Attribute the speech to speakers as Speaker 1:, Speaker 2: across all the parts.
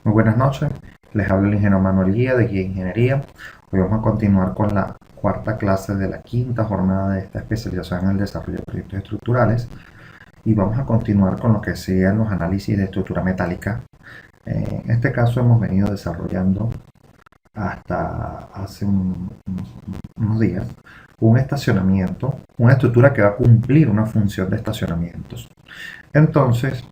Speaker 1: Muy buenas noches, les habla el ingeniero Manuel Guía de Guía Ingeniería. Hoy vamos a continuar con la cuarta clase de la quinta jornada de esta especialización en el desarrollo de proyectos estructurales y vamos a continuar con lo que serían los análisis de estructura metálica. En este caso hemos venido desarrollando hasta hace unos días un estacionamiento, una estructura que va a cumplir una función de estacionamientos. Entonces,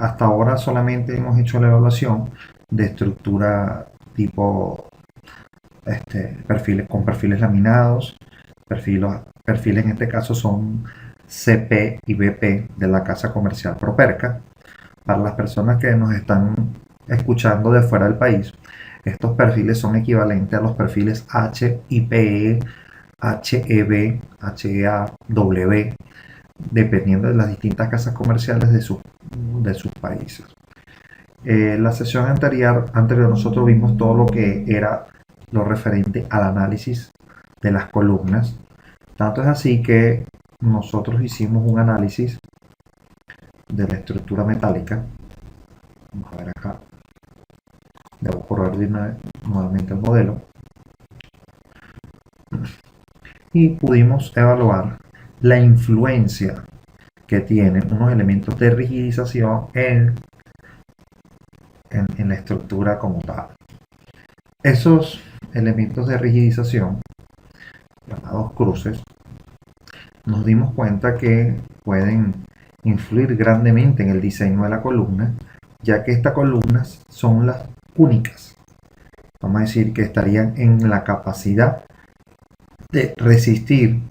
Speaker 1: hasta ahora solamente hemos hecho la evaluación de estructura tipo perfiles con perfiles laminados, perfiles en este caso son CP y BP de la casa comercial Properca. Para las personas que nos están escuchando de fuera del país, estos perfiles son equivalentes a los perfiles HIPE, HEB, HEA, W, dependiendo de las distintas casas comerciales de sus países. La sesión anterior nosotros vimos todo lo que era lo referente al análisis de las columnas. Tanto es así que nosotros hicimos un análisis de la estructura metálica. Vamos a ver acá. Debo correr nuevamente el modelo. Y pudimos evaluar la influencia que tienen unos elementos de rigidización en la estructura como tal. Esos elementos de rigidización, llamados cruces, nos dimos cuenta que pueden influir grandemente en el diseño de la columna, ya que estas columnas son las únicas, vamos a decir, que estarían en la capacidad de resistir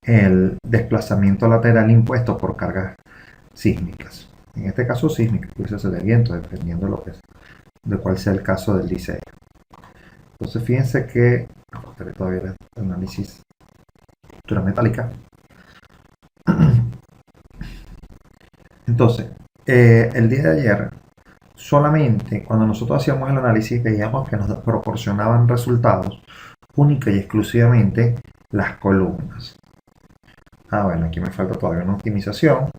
Speaker 1: el desplazamiento lateral impuesto por cargas sísmicas. En este caso sísmicas, cruces de viento, dependiendo de cuál sea el caso del diseño. Entonces fíjense que todavía el análisis de estructura metálica. Entonces, el día de ayer, solamente cuando nosotros hacíamos el análisis veíamos que nos proporcionaban resultados única y exclusivamente las columnas. Bueno, aquí me falta todavía una optimización.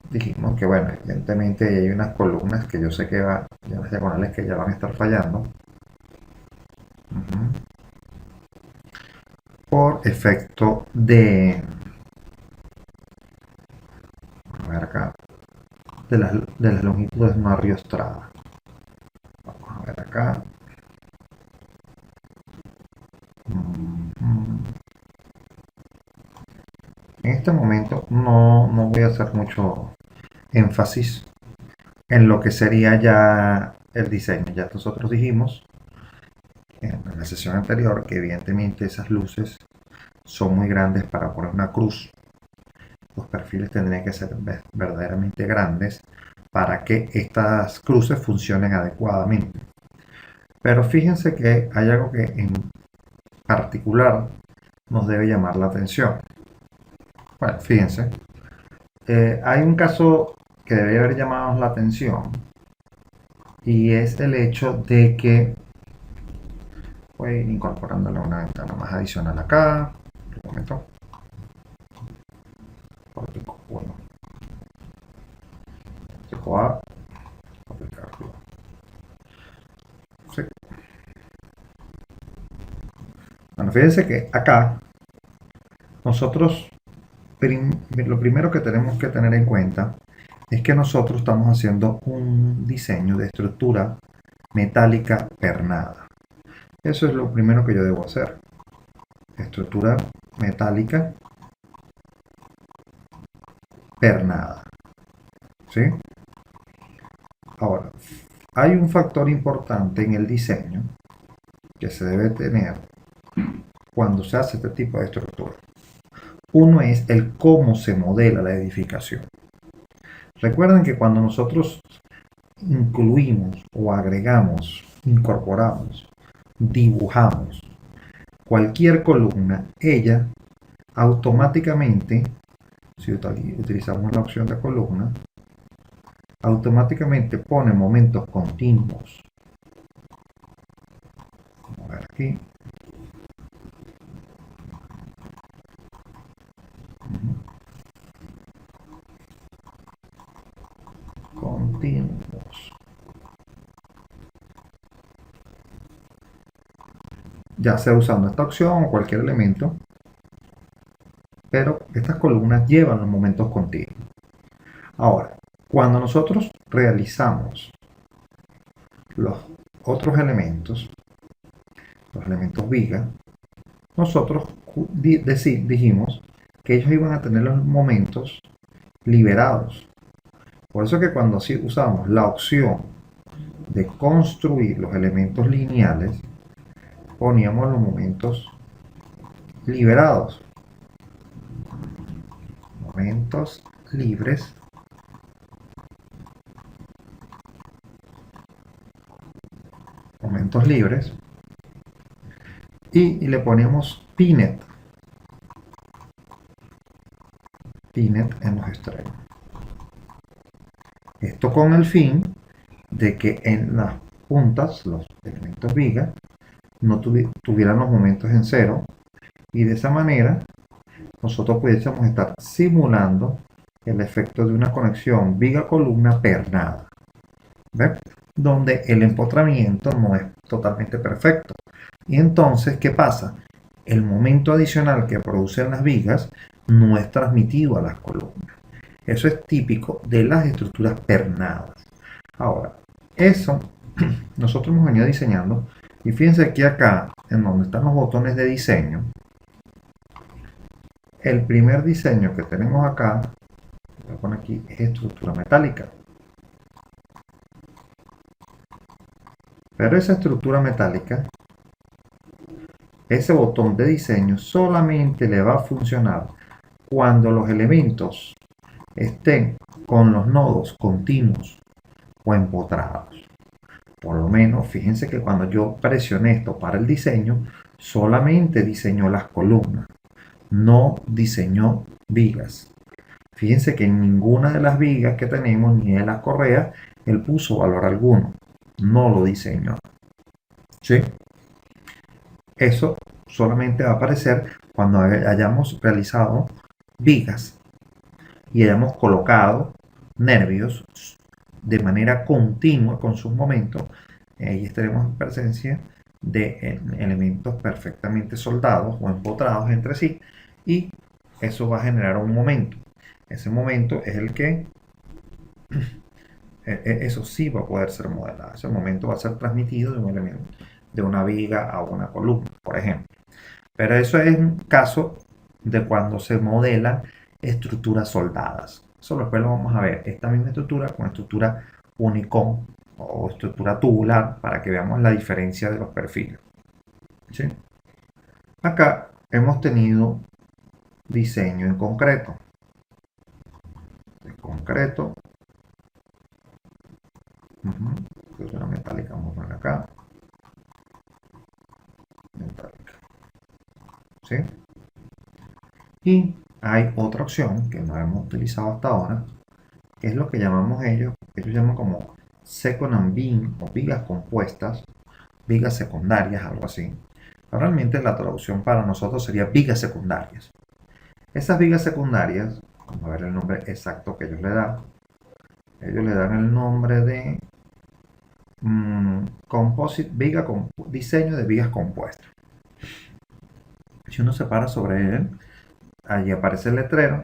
Speaker 1: Dijimos que, bueno, evidentemente hay unas columnas que yo sé que hay unas diagonales que ya van a estar fallando. Por efecto de, a ver acá, de las longitudes no ariostradas. Vamos a ver acá. En este momento no voy a hacer mucho énfasis en lo que sería ya el diseño. Ya nosotros dijimos en la sesión anterior que evidentemente esas luces son muy grandes para poner una cruz. Los perfiles tendrían que ser verdaderamente grandes para que estas cruces funcionen adecuadamente. Pero fíjense que hay algo que en particular nos debe llamar la atención. Bueno, fíjense, hay un caso que debe haber llamado la atención y es el hecho de que voy a ir incorporándole una ventana más adicional acá. Un momento. Bueno, A, sí. Bueno, fíjense que acá nosotros lo primero que tenemos que tener en cuenta es que nosotros estamos haciendo un diseño de estructura metálica pernada. Eso es lo primero que yo debo hacer. Estructura metálica pernada. ¿Sí? Ahora, hay un factor importante en el diseño que se debe tener cuando se hace este tipo de estructura. Uno es el cómo se modela la edificación. Recuerden que cuando nosotros incluimos o agregamos, incorporamos, dibujamos cualquier columna, ella automáticamente, si utilizamos la opción de columna, automáticamente pone momentos continuos. Vamos a ver aquí. Continuos. ya sea usando esta opción o cualquier elemento, pero estas columnas llevan los momentos continuos. Ahora, cuando nosotros realizamos los otros elementos, los elementos viga, nosotros dijimos que ellos iban a tener los momentos liberados. Por eso que cuando así usamos la opción de construir los elementos lineales, poníamos los momentos liberados, momentos libres, y le ponemos pinet en los extremos. Esto con el fin de que en las puntas, los elementos viga, no tuvieran los momentos en cero, y de esa manera nosotros pudiésemos estar simulando el efecto de una conexión viga-columna pernada, ¿ves? Donde el empotramiento no es totalmente perfecto. Y entonces, ¿qué pasa? El momento adicional que producen las vigas no es transmitido a las columnas. Eso es típico de las estructuras pernadas. Ahora, eso nosotros hemos venido diseñando, y fíjense aquí acá, en donde están los botones de diseño, el primer diseño que tenemos acá, voy a poner aquí, es estructura metálica. Pero esa estructura metálica, ese botón de diseño solamente le va a funcionar cuando los elementos estén con los nodos continuos o empotrados. Por lo menos, fíjense que cuando yo presioné esto para el diseño, solamente diseñó las columnas, no diseñó vigas. Fíjense que en ninguna de las vigas que tenemos, ni de las correas, él puso valor alguno, no lo diseñó. ¿Sí? Eso solamente va a aparecer cuando hayamos realizado vigas y hayamos colocado nervios de manera continua con sus momentos. Ahí estaremos en presencia de elementos perfectamente soldados o empotrados entre sí, y eso va a generar un momento. Ese momento es el que eso sí va a poder ser modelado. Ese momento va a ser transmitido de un elemento, de una viga a una columna, por ejemplo. Pero eso es un caso de cuando se modelan estructuras soldadas. Eso después lo vamos a ver. Esta misma estructura con estructura unicón o estructura tubular, para que veamos la diferencia de los perfiles. ¿Sí? Acá hemos tenido diseño en concreto. Estructura metálica, vamos a poner acá. Metálica. ¿Sí? Y hay otra opción que no hemos utilizado hasta ahora, que es lo que llamamos ellos llaman como second and beam, o vigas compuestas, vigas secundarias, algo así. Pero realmente la traducción para nosotros sería vigas secundarias. Esas vigas secundarias, vamos a ver el nombre exacto que ellos le dan. Ellos le dan el nombre de composite viga, diseño de vigas compuestas. Si uno se para sobre él, allí aparece el letrero,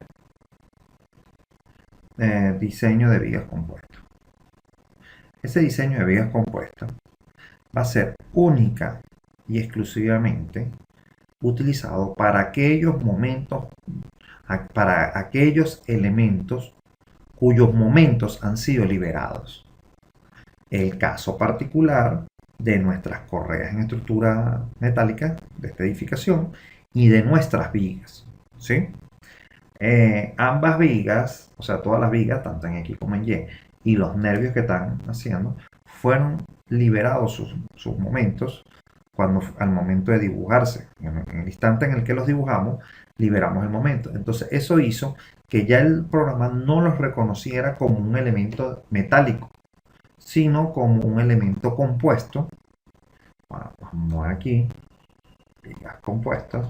Speaker 1: diseño de vigas compuestas. Ese diseño de vigas compuestas va a ser única y exclusivamente utilizado para aquellos momentos, para aquellos elementos cuyos momentos han sido liberados. El caso particular de nuestras correas en estructura metálica de esta edificación y de nuestras vigas, ¿sí? Ambas vigas, o sea, todas las vigas, tanto en X como en Y, y los nervios que están haciendo, fueron liberados sus momentos al momento de dibujarse. En el instante en el que los dibujamos, liberamos el momento. Entonces, eso hizo que ya el programa no los reconociera como un elemento metálico, sino como un elemento compuesto. Bueno, vamos aquí, vigas compuestas.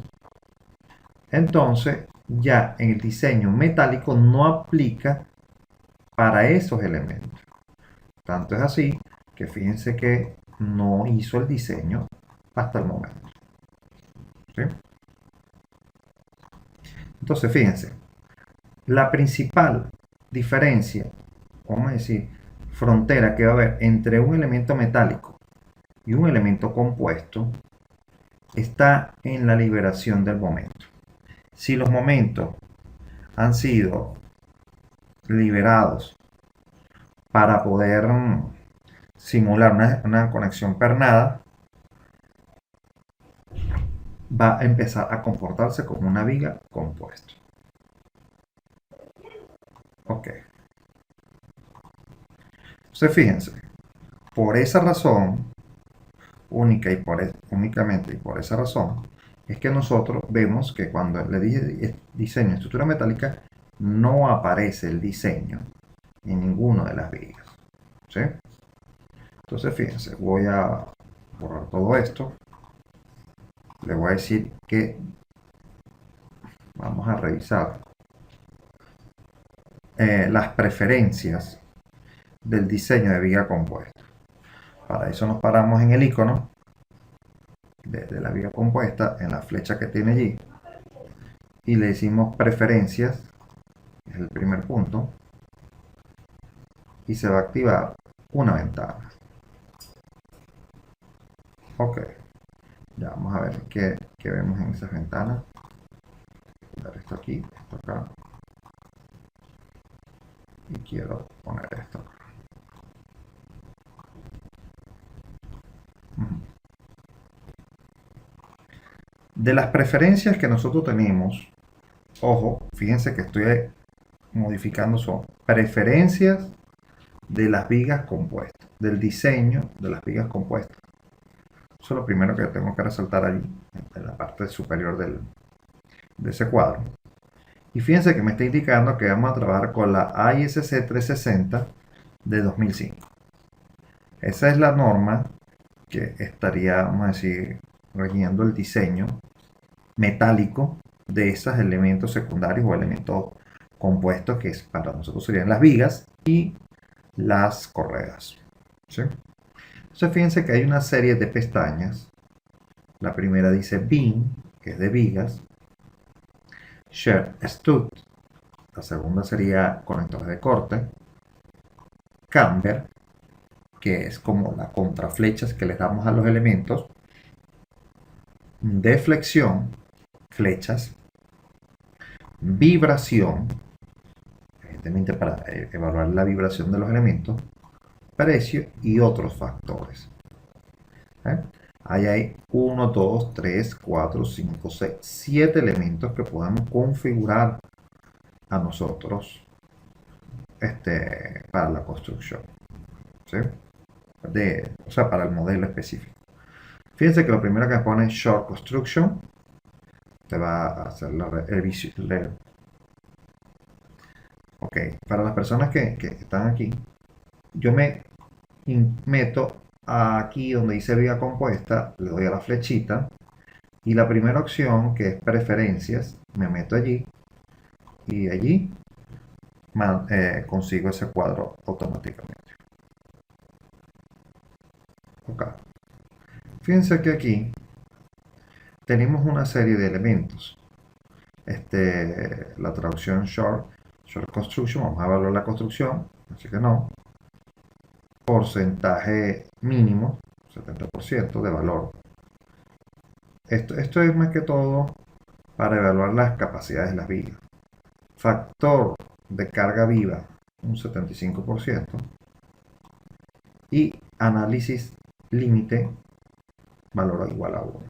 Speaker 1: Entonces, ya en el diseño metálico no aplica para esos elementos. Tanto es así que fíjense que no hizo el diseño hasta el momento. ¿sí? Entonces, fíjense, la principal diferencia, vamos a decir, frontera que va a haber entre un elemento metálico y un elemento compuesto está en la liberación del momento. Si los momentos han sido liberados para poder simular una conexión pernada, va a empezar a comportarse como una viga compuesta. Ok. Entonces fíjense, por esa razón, únicamente y por esa razón, es que nosotros vemos que cuando le dije diseño estructura metálica, no aparece el diseño en ninguna de las vigas. ¿Sí? Entonces fíjense, voy a borrar todo esto. Le voy a decir que vamos a revisar las preferencias del diseño de viga compuesta. Para eso nos paramos en el icono de la viga compuesta, en la flecha que tiene allí, y le decimos preferencias, es el primer punto, y se va a activar una ventana. Ok, ya vamos a ver qué vemos en esas ventanas. Esto aquí, esto acá, y quiero poner esto acá. De las preferencias que nosotros tenemos, ojo, fíjense que estoy modificando, son preferencias de las vigas compuestas, del diseño de las vigas compuestas. Eso es lo primero que tengo que resaltar allí, en la parte superior de ese cuadro. Y fíjense que me está indicando que vamos a trabajar con la ISC 360 de 2005. Esa es la norma que estaría, vamos a decir, rigiendo el diseño metálico de esos elementos secundarios o elementos compuestos que para nosotros serían las vigas y las correas. ¿Sí? Entonces fíjense que hay una serie de pestañas. La primera dice Beam, que es de vigas. Share Stud. La segunda sería conectores de corte. Camber, que es como las contraflechas que le damos a los elementos. Deflexión, flechas. Vibración, evidentemente para evaluar la vibración de los elementos. Precio y otros factores. Ahí hay 1, 2, 3, 4, 5, 6, 7 elementos que podemos configurar a nosotros para la construcción. ¿Sí? O sea, para el modelo específico. Fíjense que lo primero que pone Short Construction te va a hacer la revisión. Ok, para las personas que están aquí, yo me meto aquí donde dice viga compuesta, le doy a la flechita y la primera opción, que es preferencias, me meto allí y allí consigo ese cuadro automáticamente. Ok. Fíjense que aquí tenemos una serie de elementos. La traducción short construction, vamos a evaluar la construcción, así que no. Porcentaje mínimo, 70% de valor. Esto es más que todo para evaluar las capacidades de las vigas. Factor de carga viva, un 75%. Y análisis límite, valor igual a 1.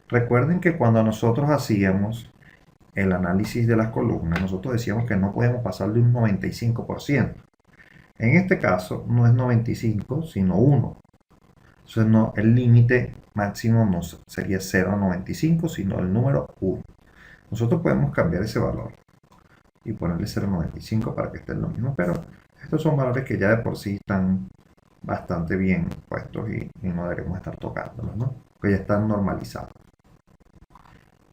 Speaker 1: Recuerden que cuando nosotros hacíamos el análisis de las columnas, nosotros decíamos que no podemos pasar de un 95%. En este caso no es 95, sino 1. Entonces no, el límite máximo no sería 0,95, sino el número 1. Nosotros podemos cambiar ese valor y ponerle 0,95 para que esté lo mismo, pero estos son valores que ya de por sí están bastante bien puestos y no deberíamos estar tocándolos, ¿no? Que ya están normalizados.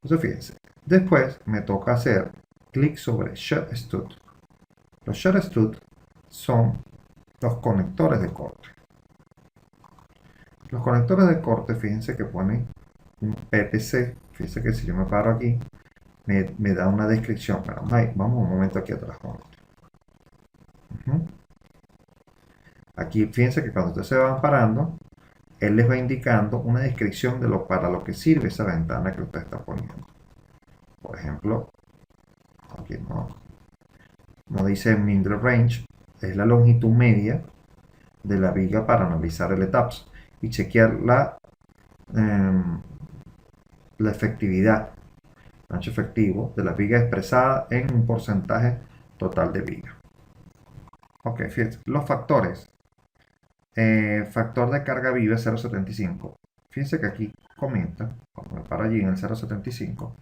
Speaker 1: Entonces fíjense, después me toca hacer clic sobre Shut Stud. Los Shut Stud son los conectores de corte. Los conectores de corte, fíjense que ponen un PPC. Fíjense que si yo me paro aquí, me da una descripción. Bueno, vamos un momento aquí atrás. Ujú. Aquí fíjense que cuando ustedes se van parando, él les va indicando una descripción de para lo que sirve esa ventana que usted está poniendo. Por ejemplo, aquí no dice Mindre Range, es la longitud media de la viga para analizar el ETAPS y chequear la efectividad, el ancho efectivo de la viga expresada en un porcentaje total de viga. Ok, fíjense, los factores. Factor de carga viva 0,75. Fíjense que aquí comenta, cuando me paro allí en el 0,75,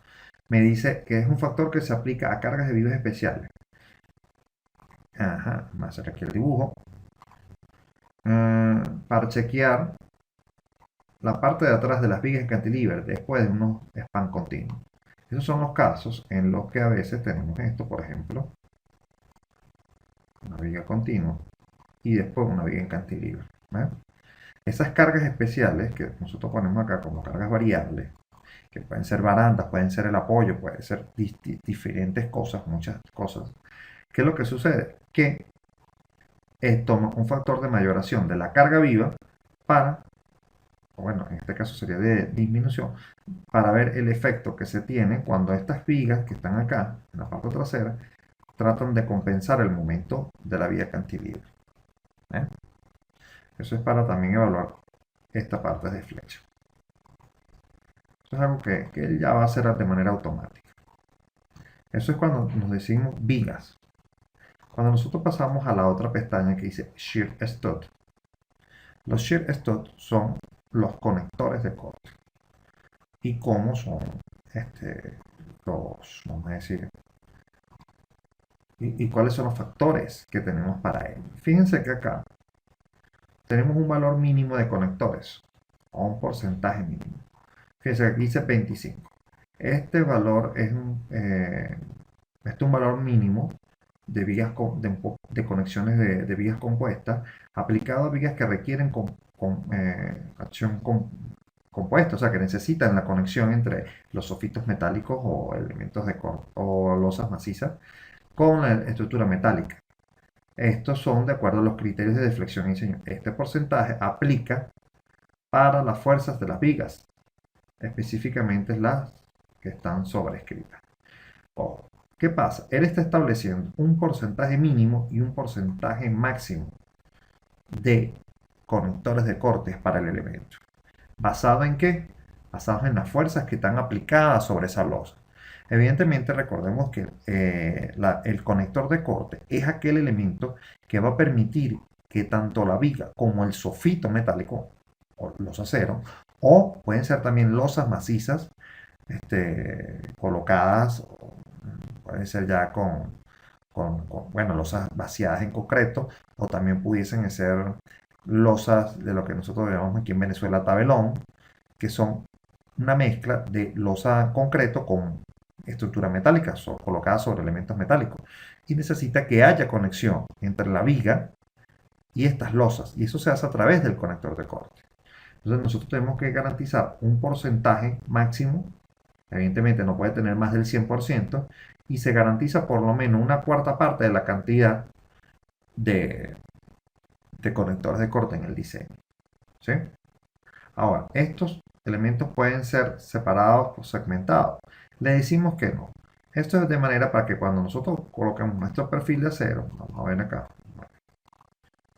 Speaker 1: me dice que es un factor que se aplica a cargas de vivas especiales. Ajá, más hacer aquí el dibujo. Para chequear la parte de atrás de las vigas cantilever después de unos span continuos. Esos son los casos en los que a veces tenemos esto, por ejemplo, una viga continua y después una viga en cantilever. ¿Ven? Esas cargas especiales que nosotros ponemos acá como cargas variables, que pueden ser barandas, pueden ser el apoyo, pueden ser diferentes cosas, muchas cosas. ¿Qué es lo que sucede? Que toma un factor de mayoración de la carga viva para, bueno, en este caso sería de disminución, para ver el efecto que se tiene cuando estas vigas que están acá, en la parte trasera, tratan de compensar el momento de la vía cantilever. ¿Eh? Eso es para también evaluar esta parte de flecha. Eso es algo que él ya va a hacer de manera automática. Eso es cuando nos decimos vigas. Cuando nosotros pasamos a la otra pestaña que dice Shear Stud, los Shear Stud son los conectores de corte. Y cómo son vamos a decir, y cuáles son los factores que tenemos para ello. Fíjense que acá tenemos un valor mínimo de conectores, o un porcentaje mínimo. Fíjense que aquí dice 25. Este valor es un valor mínimo de vías de conexiones de vías compuestas aplicado a vías que requieren acción compuesta, o sea, que necesitan la conexión entre los sofitos metálicos o elementos de o losas macizas con la estructura metálica. Estos son de acuerdo a los criterios de deflexión y diseño. Este porcentaje aplica para las fuerzas de las vigas, específicamente las que están sobrescritas. ¿Qué pasa? Él está estableciendo un porcentaje mínimo y un porcentaje máximo de conectores de cortes para el elemento. ¿Basado en qué? Basados en las fuerzas que están aplicadas sobre esa losa. Evidentemente, recordemos que el conector de corte es aquel elemento que va a permitir que tanto la viga como el sofito metálico, o los aceros, o pueden ser también losas macizas, colocadas, pueden ser ya bueno, losas vaciadas en concreto, o también pudiesen ser losas de lo que nosotros llamamos aquí en Venezuela tabelón, que son una mezcla de losa concreto con estructura metálica, colocada sobre elementos metálicos. Y necesita que haya conexión entre la viga y estas losas, y eso se hace a través del conector de corte. Entonces nosotros tenemos que garantizar un porcentaje máximo, evidentemente no puede tener más del 100%, y se garantiza por lo menos una cuarta parte de la cantidad de, conectores de corte en el diseño. ¿Sí? Ahora, estos elementos pueden ser separados o segmentados. Le decimos que no. Esto es de manera para que cuando nosotros colocamos nuestro perfil de acero, vamos a ver acá,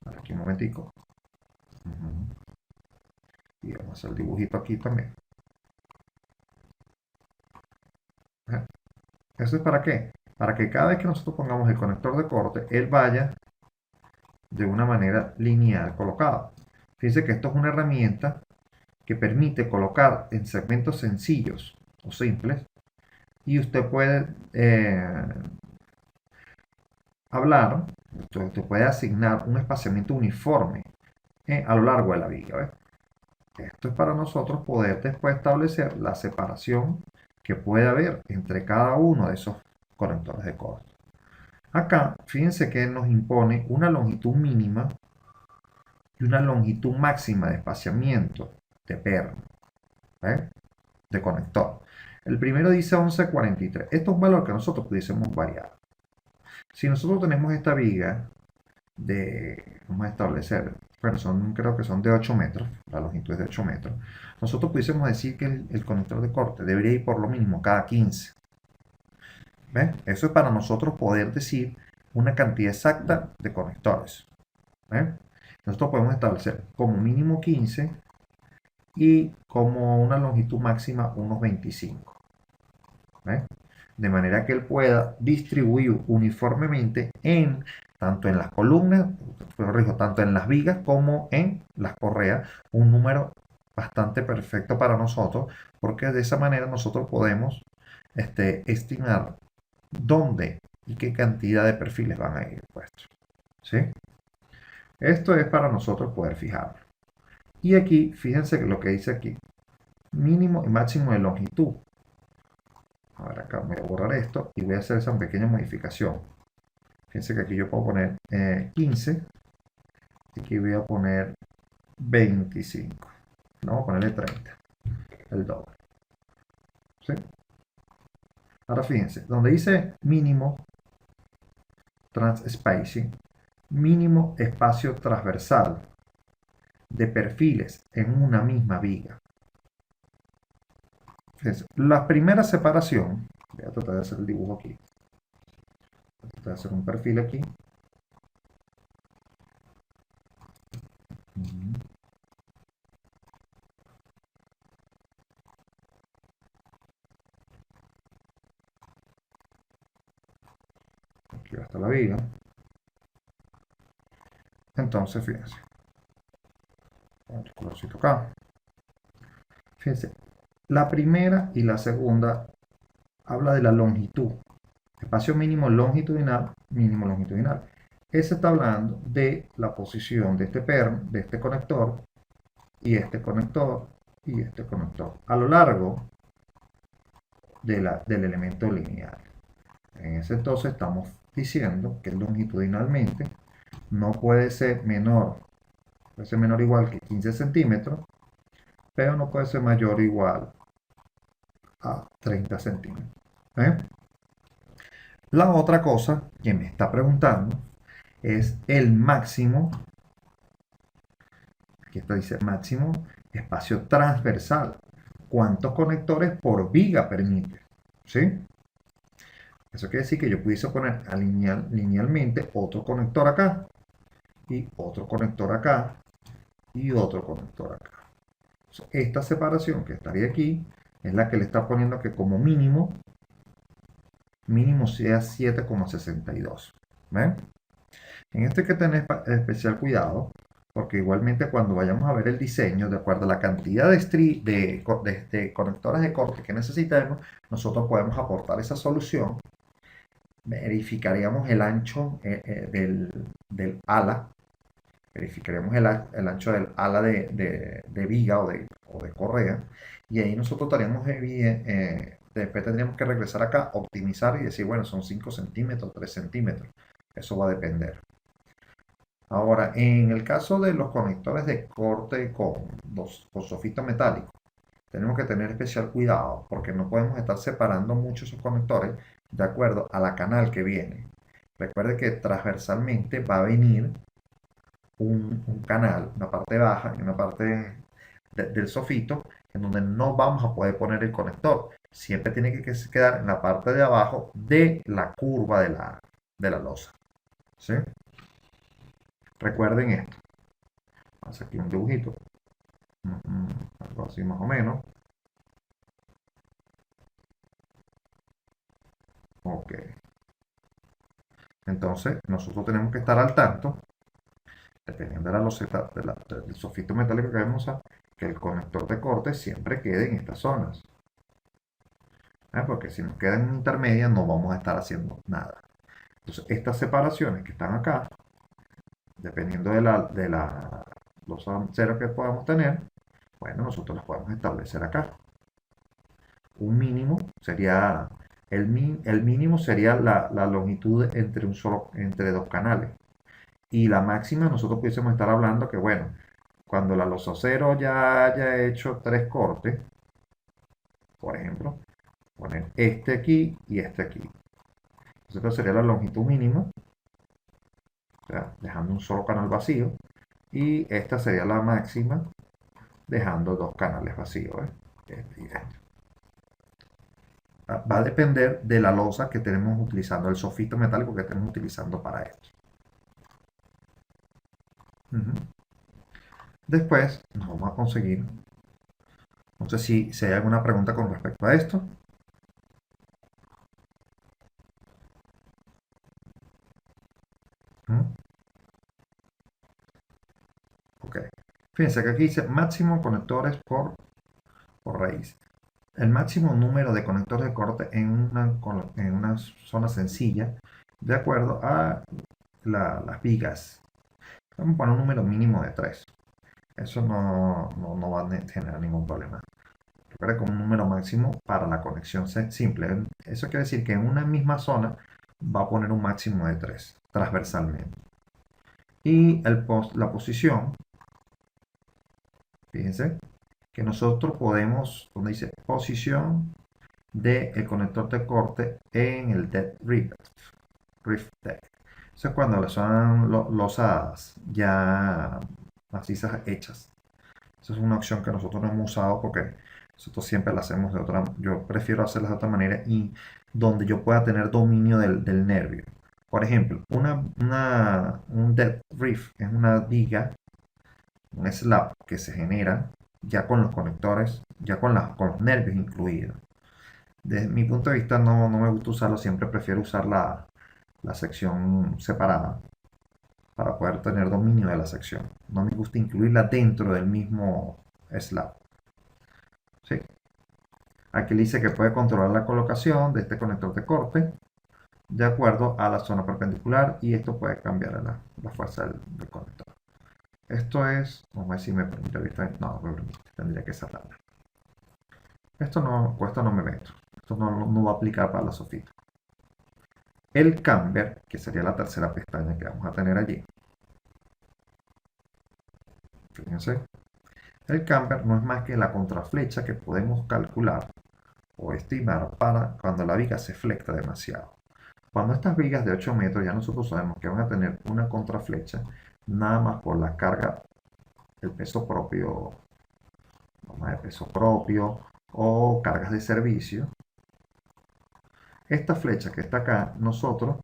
Speaker 1: aquí un momentico, y vamos a hacer el dibujito aquí también. ¿Eso es para qué? Para que cada vez que nosotros pongamos el conector de corte, él vaya de una manera lineal colocado. Fíjense que esto es una herramienta que permite colocar en segmentos sencillos o simples, y usted puede hablar, usted puede asignar un espaciamiento uniforme a lo largo de la viga. ¿Ves? Esto es para nosotros poder después establecer la separación que puede haber entre cada uno de esos conectores de corte. Acá, fíjense que nos impone una longitud mínima y una longitud máxima de espaciamiento de perno. ¿Ven? de conector. El primero dice 1143. Esto es un valor que nosotros pudiésemos variar. Si nosotros tenemos esta viga vamos a establecer, bueno, creo que son de 8 metros, la longitud es de 8 metros, nosotros pudiésemos decir que el conector de corte debería ir por lo mínimo cada 15. ¿Ves? Eso es para nosotros poder decir una cantidad exacta de conectores. ¿Ves? Nosotros podemos establecer como mínimo 15 y como una longitud máxima unos 25. ¿Ves? De manera que él pueda distribuir uniformemente tanto en las columnas, corrijo, tanto en las vigas como en las correas, un número bastante perfecto para nosotros, porque de esa manera nosotros podemos estimar dónde y qué cantidad de perfiles van a ir puestos. ¿Sí? Esto es para nosotros poder fijarlo. Y aquí, fíjense que lo que dice aquí, mínimo y máximo de longitud. A ver, acá voy a borrar esto y voy a hacer esa pequeña modificación. Fíjense que aquí yo puedo poner 15 y aquí voy a poner 25. No, voy a ponerle 30, el doble. ¿Sí? Ahora fíjense, donde dice mínimo transspacing, mínimo espacio transversal de perfiles en una misma viga. Fíjense, la primera separación, voy a tratar de hacer el dibujo aquí. Voy a tratar de hacer un perfil aquí. Aquí va hasta la viga. Entonces, fíjense. El colorcito acá. Fíjense, la primera y la segunda habla de la longitud. Espacio mínimo longitudinal, mínimo longitudinal. Ese está hablando de la posición de de este conector y este conector y este conector a lo largo del elemento lineal. En ese entonces estamos diciendo que longitudinalmente no puede ser menor, puede ser menor o igual que 15 centímetros, pero no puede ser mayor o igual a 30 centímetros. ¿Eh? La otra cosa que me está preguntando es el máximo, aquí está dice máximo espacio transversal. ¿Cuántos conectores por viga permite? ¿Sí? Eso quiere decir que yo pudiese poner linealmente otro conector acá y otro conector acá y otro conector acá. Esta separación que estaría aquí es la que le está poniendo que como mínimo sea 7,62. ¿Ven? En esto hay que tener especial cuidado, porque igualmente cuando vayamos a ver el diseño, de acuerdo a la cantidad de conectores de corte que necesitemos, nosotros podemos aportar esa solución. Verificaríamos el ancho del ala, verificaríamos el ancho del ala de viga o de correa, y ahí nosotros estaríamos después tendríamos que regresar acá, optimizar y decir, bueno, son 5 centímetros, 3 centímetros. Eso va a depender. Ahora, en el caso de los conectores de corte con sofito metálico, tenemos que tener especial cuidado porque no podemos estar separando mucho esos conectores de acuerdo a la canal que viene. Recuerde que transversalmente va a venir un canal, una parte baja y una parte del sofito, en donde no vamos a poder poner el conector. Siempre tiene que quedar en la parte de abajo de la curva de la losa. ¿Sí? Recuerden esto. Vamos a hacer aquí un dibujito. Algo así más o menos. Ok. Entonces, nosotros tenemos que estar al tanto, dependiendo de la loseta, del sofito metálico que vamos a usar, que el conector de corte siempre quede en estas zonas. Porque si nos queda en intermedia no vamos a estar haciendo nada. Entonces, estas separaciones que están acá, dependiendo de los ceros que podamos tener, bueno, nosotros las podemos establecer acá. Un mínimo sería, el mínimo sería la longitud entre dos canales. Y la máxima nosotros pudiésemos estar hablando que, bueno, cuando la losa cero ya haya hecho 3 cortes, Por ejemplo, poner este aquí y este aquí. Entonces, esta sería la longitud mínima, o sea, dejando un solo canal vacío. Y esta sería la máxima, dejando dos canales vacíos. Este y este. Va a depender de la losa que tenemos utilizando, el sofito metálico que estemos utilizando para esto. Después nos vamos a conseguir, no sé si hay alguna pregunta con respecto a esto. Ok. Fíjense que aquí dice máximo conectores por raíz. El máximo número de conectores de corte en una zona sencilla, de acuerdo a las vigas. Vamos a poner un número mínimo de 3. Eso no va a generar ningún problema. Recuerda como un número máximo para la conexión simple. Eso quiere decir que en una misma zona va a poner un máximo de 3 transversalmente. Y la posición, fíjense, que nosotros podemos, donde dice posición del conector de corte en el dead rift deck. Eso es cuando son losas ya macizas hechas. Eso es una opción que nosotros no hemos usado porque nosotros siempre la hacemos de otra. Yo prefiero hacerlas de otra manera y donde yo pueda tener dominio del nervio. Por ejemplo, un dead rift es una viga, un slab que se genera ya con los conectores, ya con los nervios incluidos. Desde mi punto de vista no me gusta usarlo, siempre prefiero usar la sección separada para poder tener dominio de la sección. No me gusta incluirla dentro del mismo slab. ¿Sí? Aquí le dice que puede controlar la colocación de este conector de corte de acuerdo a la zona perpendicular y esto puede cambiar la fuerza del conector. Esto es, vamos a ver si me permite ahorita, no me permite, tendría que cerrarla. Esto no me meto, esto no va a aplicar para la sofita. El camber, que sería la tercera pestaña que vamos a tener allí. Fíjense, el camber no es más que la contraflecha que podemos calcular o estimar para cuando la viga se flecta demasiado. Cuando estas vigas de 8 metros ya nosotros sabemos que van a tener una contraflecha nada más por la carga, el peso propio, el peso propio o cargas de servicio. Esta flecha que está acá, nosotros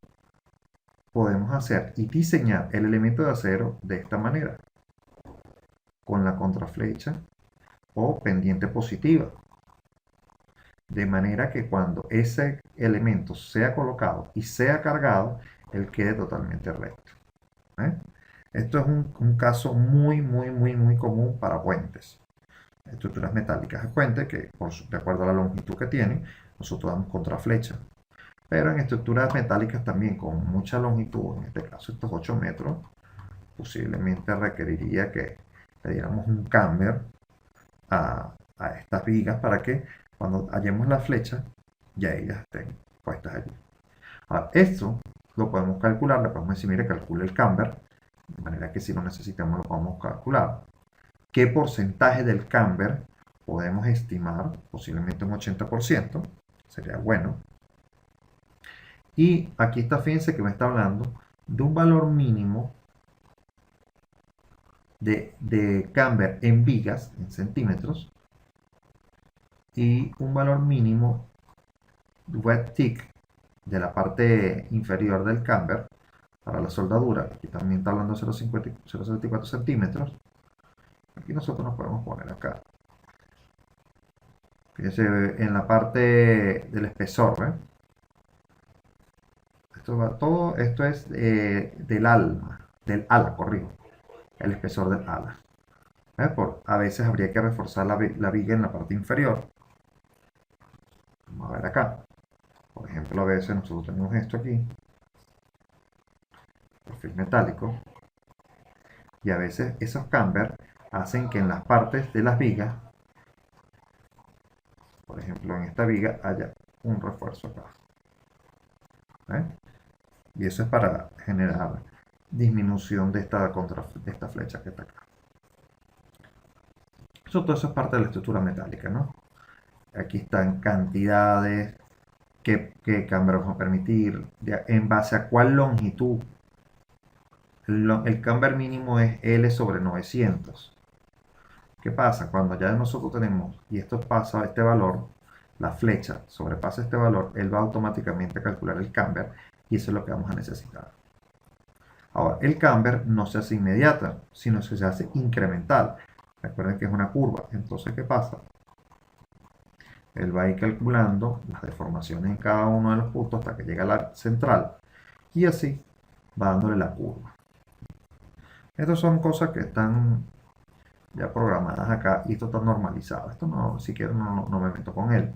Speaker 1: podemos hacer y diseñar el elemento de acero de esta manera, con la contraflecha o pendiente positiva. De manera que cuando ese elemento sea colocado y sea cargado, él quede totalmente recto. ¿Eh? Esto es un caso muy común para puentes. Estructuras metálicas de puente que, de acuerdo a la longitud que tienen, nosotros damos contraflecha. Pero en estructuras metálicas también con mucha longitud, en este caso estos 8 metros, posiblemente requeriría que le diéramos un camber a estas vigas para que cuando hallemos la flecha ya ellas estén puestas allí. Ahora, esto lo podemos calcular, le podemos decir, mire, calcule el camber, de manera que si lo necesitamos lo podemos calcular. ¿Qué porcentaje del camber podemos estimar? Posiblemente un 80%, sería bueno. Y aquí está, fíjense que me está hablando de un valor mínimo de camber en vigas, en centímetros, y un valor mínimo wet thick de la parte inferior del camber para la soldadura. Aquí también está hablando de 0,74 centímetros. Aquí nosotros nos podemos poner acá. Fíjense en la parte del espesor, ¿ven? Todo esto es del ala, corrijo, el espesor del ala. A veces habría que reforzar la viga en la parte inferior. Vamos a ver acá. Por ejemplo, a veces nosotros tenemos esto aquí, perfil metálico, y a veces esos camber hacen que en las partes de las vigas, por ejemplo en esta viga, haya un refuerzo acá. Y eso es para generar disminución de esta flecha que está acá. Todo eso es parte de la estructura metálica, ¿no? aquí están cantidades, qué camber vamos a permitir, en base a cuál longitud. El camber mínimo es L sobre 900. ¿Qué pasa? Cuando ya nosotros tenemos, y esto pasa a este valor, la flecha sobrepasa este valor, él va automáticamente a calcular el camber, y eso es lo que vamos a necesitar. Ahora, el camber no se hace inmediata, sino que se hace incremental. Recuerden que es una curva. Entonces, ¿qué pasa? Él va a ir calculando las deformaciones en cada uno de los puntos hasta que llega a la central, y así va dándole la curva. Estas son cosas que están ya programadas acá, y esto está normalizado. Esto no, si quiero, no me meto con él.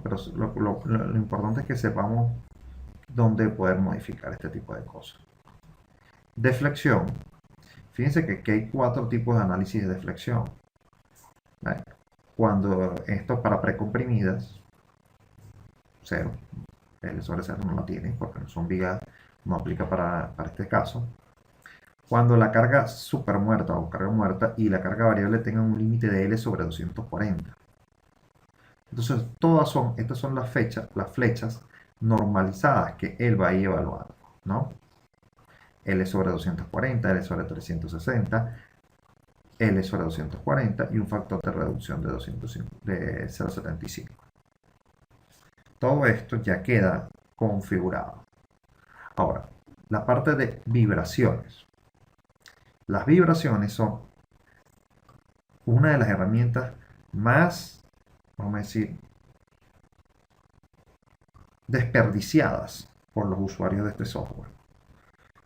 Speaker 1: Pero lo importante es que sepamos dónde poder modificar este tipo de cosas. Deflexión. Fíjense que aquí hay 4 tipos de análisis de deflexión. ¿Vale? Cuando esto para precomprimidas, 0. L sobre 0 no lo tiene porque no son vigas, no aplica para este caso. Cuando la carga supermuerta o carga muerta y la carga variable tengan un límite de L sobre 240. Entonces, estas son las flechas normalizadas que él va a ir evaluando, ¿no? L sobre 240, L sobre 360, L sobre 240 y un factor de reducción de 0,75. Todo esto ya queda configurado. Ahora, la parte de vibraciones. Las vibraciones son una de las herramientas más, vamos a decir, desperdiciadas por los usuarios de este software.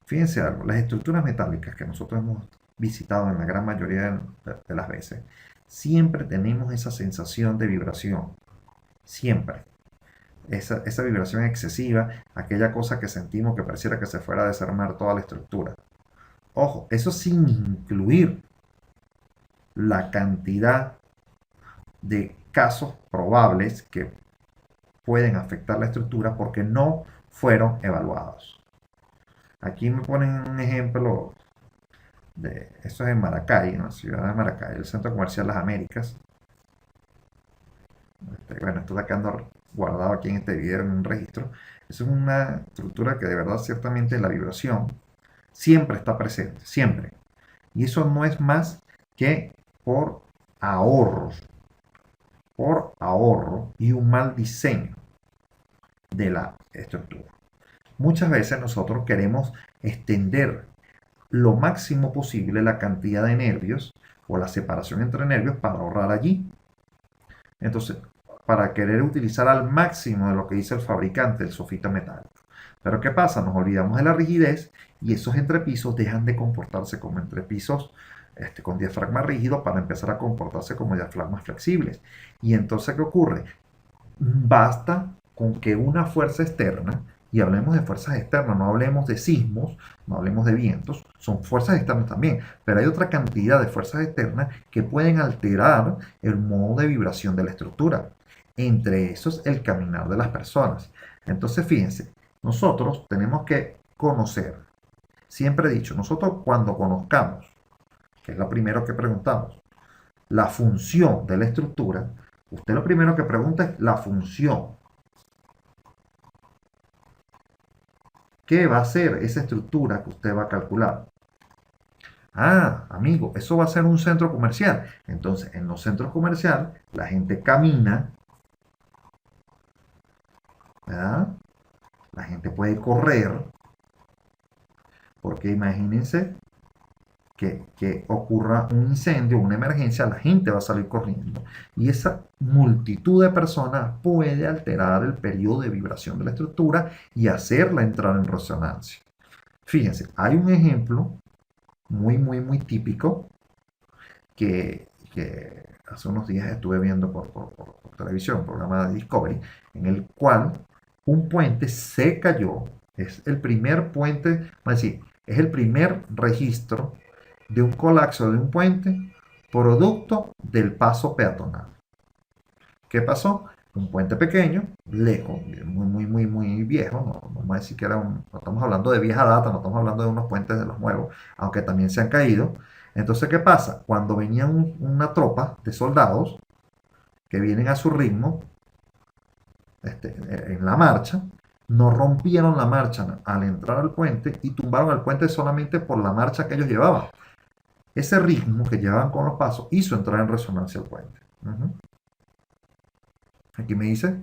Speaker 1: Fíjense algo, las estructuras metálicas que nosotros hemos visitado en la gran mayoría de las veces, siempre tenemos esa sensación de vibración. Siempre. Esa vibración excesiva, aquella cosa que sentimos que pareciera que se fuera a desarmar toda la estructura. Ojo, eso sin incluir la cantidad de casos probables que pueden afectar la estructura porque no fueron evaluados. Aquí me ponen un ejemplo de eso es en Maracay, en la ciudad de Maracay, el Centro Comercial Las Américas. Bueno, esto está quedando guardado aquí en este video en un registro. Es una estructura que de verdad ciertamente la vibración siempre está presente, siempre. Y eso no es más que por ahorros, por ahorro y un mal diseño de la estructura. Muchas veces nosotros queremos extender lo máximo posible la cantidad de nervios o la separación entre nervios para ahorrar allí. Entonces, para querer utilizar al máximo de lo que dice el fabricante, el sofita metálico. Pero ¿qué pasa? Nos olvidamos de la rigidez y esos entrepisos dejan de comportarse como entrepisos con diafragma rígido para empezar a comportarse como diafragmas flexibles. Y entonces, ¿qué ocurre? Basta con que una fuerza externa, y hablemos de fuerzas externas, no hablemos de sismos, no hablemos de vientos, son fuerzas externas también, pero hay otra cantidad de fuerzas externas que pueden alterar el modo de vibración de la estructura. Entre esos, el caminar de las personas. Entonces, fíjense, nosotros tenemos que conocer, siempre he dicho, nosotros cuando conozcamos, que es lo primero que preguntamos, la función de la estructura, usted lo primero que pregunta es la función. ¿Qué va a ser esa estructura que usted va a calcular? Ah, amigo, eso va a ser un centro comercial. Entonces, en los centros comerciales, la gente camina, ¿verdad? La gente puede correr, porque imagínense que ocurra un incendio, una emergencia, la gente va a salir corriendo. Y esa multitud de personas puede alterar el periodo de vibración de la estructura y hacerla entrar en resonancia. Fíjense, hay un ejemplo muy típico que hace unos días estuve viendo por televisión, un programa de Discovery, en el cual un puente se cayó. Es el primer puente, vamos a decir, es el primer registro de un colapso de un puente producto del paso peatonal. ¿Qué pasó? Un puente pequeño, lejos, muy viejo, no vamos a decir que no estamos hablando de vieja data, no estamos hablando de unos puentes de los nuevos, aunque también se han caído. Entonces, ¿qué pasa? Cuando venía una tropa de soldados, que vienen a su ritmo en la marcha, no rompieron la marcha al entrar al puente y tumbaron el puente solamente por la marcha que ellos llevaban. Ese ritmo que llevaban con los pasos hizo entrar en resonancia el puente. Aquí me dice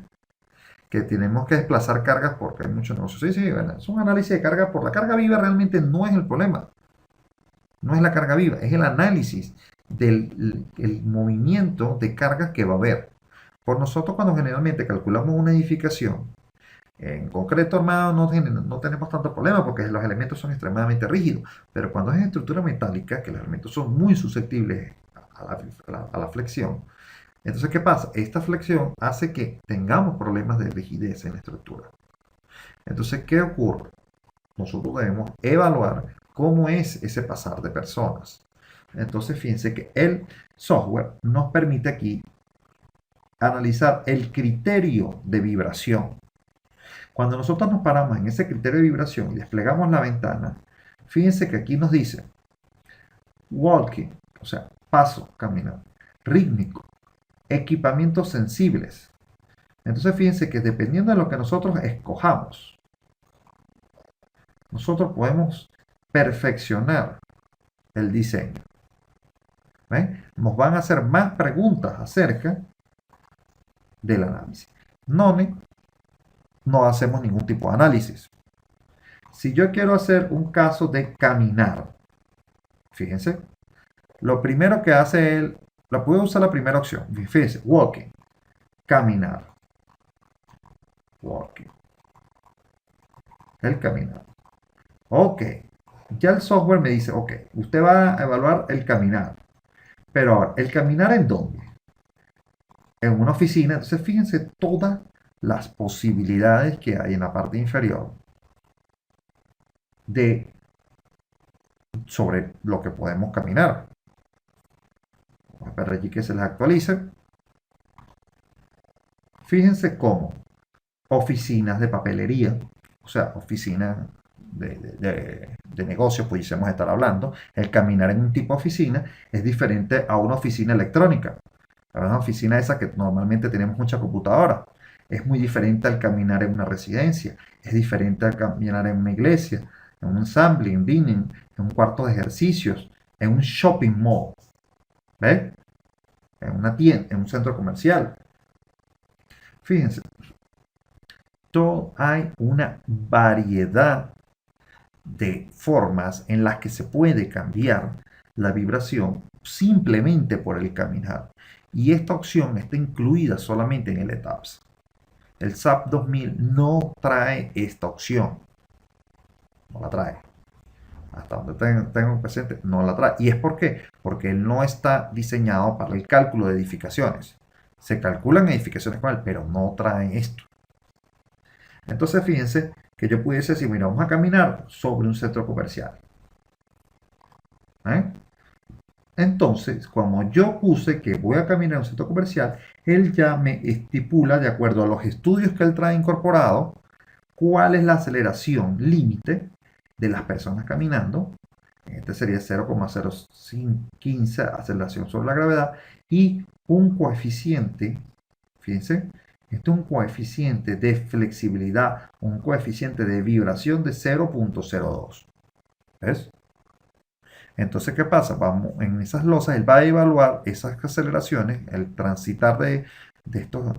Speaker 1: que tenemos que desplazar cargas porque hay muchos negocios. Sí, sí, bueno, es un análisis de carga por la carga viva, realmente no es el problema. No es la carga viva, es el análisis del el movimiento de cargas que va a haber. Por nosotros cuando generalmente calculamos una edificación, en concreto armado no tenemos tanto problema porque los elementos son extremadamente rígidos, pero cuando es en estructura metálica, que los elementos son muy susceptibles a la flexión, entonces ¿qué pasa? Esta flexión hace que tengamos problemas de rigidez en la estructura. Entonces, ¿qué ocurre? Nosotros debemos evaluar cómo es ese pasar de personas. Entonces, fíjense que el software nos permite aquí analizar el criterio de vibración. Cuando nosotros nos paramos en ese criterio de vibración y desplegamos la ventana, fíjense que aquí nos dice walking, o sea, paso, caminar, rítmico, equipamientos sensibles. Entonces fíjense que dependiendo de lo que nosotros escojamos, nosotros podemos perfeccionar el diseño. ¿Ven? Nos van a hacer más preguntas acerca del análisis. No hacemos ningún tipo de análisis. Si yo quiero hacer un caso de caminar, fíjense, lo primero que hace él, la puedo usar la primera opción, fíjense, walking, caminar, walking, el caminar. Ok, ya el software me dice, ok, usted va a evaluar el caminar, pero ahora, ¿el caminar en dónde? En una oficina, entonces fíjense todas las posibilidades que hay en la parte inferior de sobre lo que podemos caminar. Vamos a esperar allí que se les actualice. Fíjense cómo oficinas de papelería, o sea, oficinas de negocios, pudiésemos estar hablando, el caminar en un tipo de oficina es diferente a una oficina electrónica. A una oficina esa que normalmente tenemos mucha computadora. Es muy diferente al caminar en una residencia, es diferente al caminar en una iglesia, en un assembly, en dining, en un cuarto de ejercicios, en un shopping mall, ¿ves? En una tienda, en un centro comercial. Fíjense, hay una variedad de formas en las que se puede cambiar la vibración simplemente por el caminar. Y esta opción está incluida solamente en el ETABS. El SAP 2000 no trae esta opción. No la trae. Hasta donde tengo presente, no la trae. ¿Y es por qué? Porque él no está diseñado para el cálculo de edificaciones. Se calculan edificaciones con él, pero no trae esto. Entonces, fíjense que yo pudiese decir, mira, vamos a caminar sobre un centro comercial. Entonces, como yo puse que voy a caminar en un centro comercial, él ya me estipula, de acuerdo a los estudios que él trae incorporado, cuál es la aceleración límite de las personas caminando. Este sería 0,015 aceleración sobre la gravedad y un coeficiente, fíjense, este es un coeficiente de flexibilidad, un coeficiente de vibración de 0,02. ¿Ves? Entonces, ¿qué pasa? Vamos, en esas losas, él va a evaluar esas aceleraciones, el transitar de estos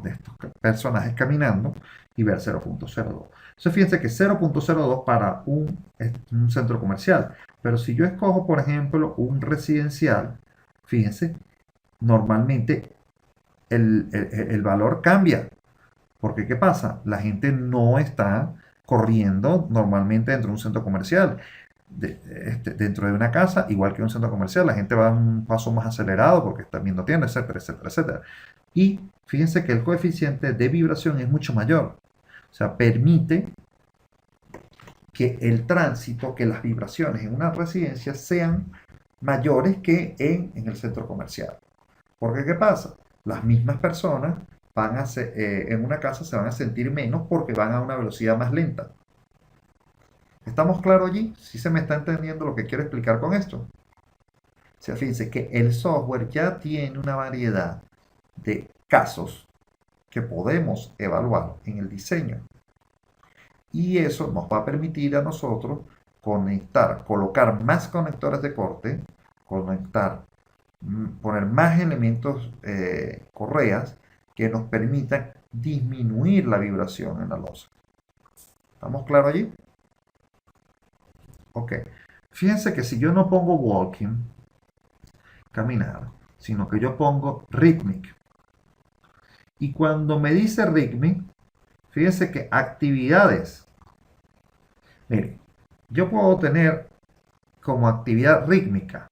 Speaker 1: personajes caminando y ver 0,02. Entonces, fíjense que 0,02 para un centro comercial. Pero si yo escojo, por ejemplo, un residencial, fíjense, normalmente el valor cambia. Porque, ¿qué pasa? La gente no está corriendo normalmente dentro de un centro comercial. Dentro de una casa, igual que un centro comercial, la gente va a un paso más acelerado porque está viendo tiendas, etcétera, etcétera, etcétera. Y fíjense que el coeficiente de vibración es mucho mayor. O sea, permite que el tránsito, que las vibraciones en una residencia sean mayores que en el centro comercial. Porque, ¿qué pasa? Las mismas personas van a en una casa se van a sentir menos porque van a una velocidad más lenta. ¿Estamos claros allí? ¿Sí se me está entendiendo lo que quiero explicar con esto? O sea, fíjense que el software ya tiene una variedad de casos que podemos evaluar en el diseño. Y eso nos va a permitir a nosotros colocar más conectores de corte, poner más elementos correas que nos permitan disminuir la vibración en la losa. ¿Estamos claros allí? Ok. Fíjense que si yo no pongo walking, caminar, sino que yo pongo rhythmic. Y cuando me dice rhythmic, fíjense que actividades. Miren, yo puedo tener como actividad rítmica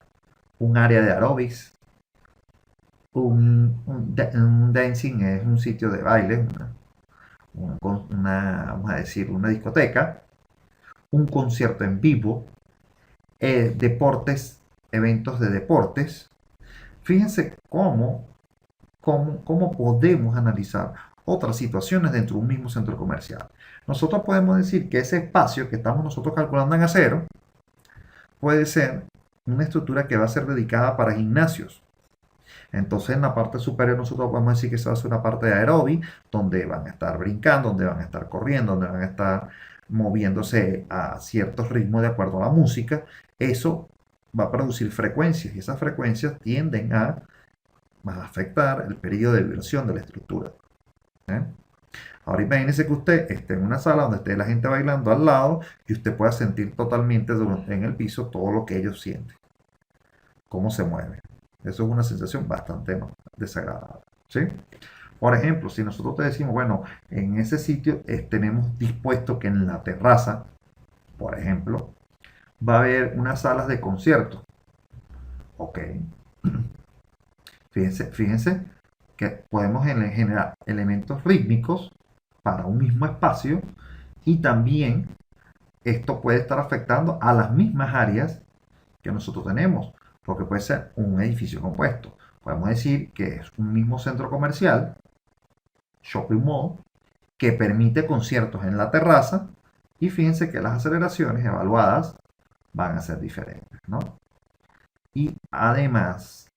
Speaker 1: un área de aerobics, un dancing es un sitio de baile, vamos a decir, una discoteca, un concierto en vivo, deportes, eventos de deportes. Fíjense cómo podemos analizar otras situaciones dentro de un mismo centro comercial. Nosotros podemos decir que ese espacio que estamos nosotros calculando en acero puede ser una estructura que va a ser dedicada para gimnasios. Entonces en la parte superior nosotros podemos decir que esa va a ser una parte de aeróbic, donde van a estar brincando, donde van a estar corriendo, donde van a estar moviéndose a ciertos ritmos de acuerdo a la música. Eso va a producir frecuencias y esas frecuencias tienden a afectar el periodo de vibración de la estructura. ¿Eh? Ahora imagínese que usted esté en una sala donde esté la gente bailando al lado y usted pueda sentir totalmente en el piso todo lo que ellos sienten, cómo se mueven. Eso es una sensación bastante desagradable. ¿Sí? Por ejemplo, si nosotros te decimos, bueno, en ese sitio tenemos dispuesto que en la terraza, por ejemplo, va a haber unas salas de concierto. Ok. Fíjense que podemos generar elementos rítmicos para un mismo espacio y también esto puede estar afectando a las mismas áreas que nosotros tenemos, porque puede ser un edificio compuesto. Podemos decir que es un mismo centro comercial, shopping mall, que permite conciertos en la terraza y fíjense que las aceleraciones evaluadas van a ser diferentes, ¿no? Y además,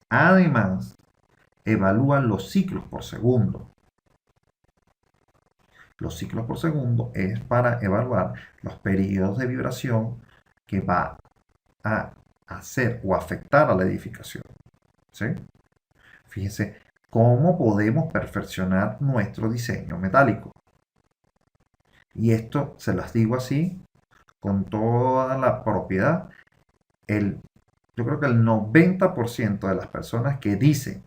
Speaker 1: evalúan los ciclos por segundo. Los ciclos por segundo es para evaluar los periodos de vibración que va a hacer o afectar a la edificación. ¿Sí? Fíjense cómo podemos perfeccionar nuestro diseño metálico. Y esto se las digo así, con toda la propiedad. Yo creo que el 90% de las personas que dicen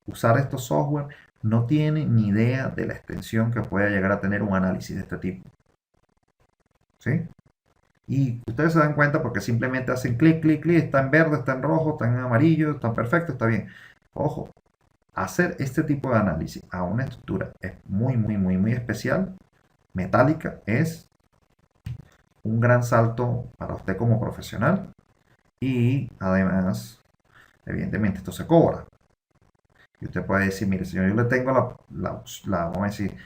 Speaker 1: usar estos software no tienen ni idea de la extensión que pueda llegar a tener un análisis de este tipo. ¿Sí? Y ustedes se dan cuenta porque simplemente hacen clic, clic, clic, está en verde, está en rojo, está en amarillo, está perfecto, está bien. Ojo, hacer este tipo de análisis a una estructura es muy, muy, muy, muy especial, metálica, es un gran salto para usted como profesional y además, evidentemente, esto se cobra. Y usted puede decir, mire, señor, yo le tengo vamos a decir,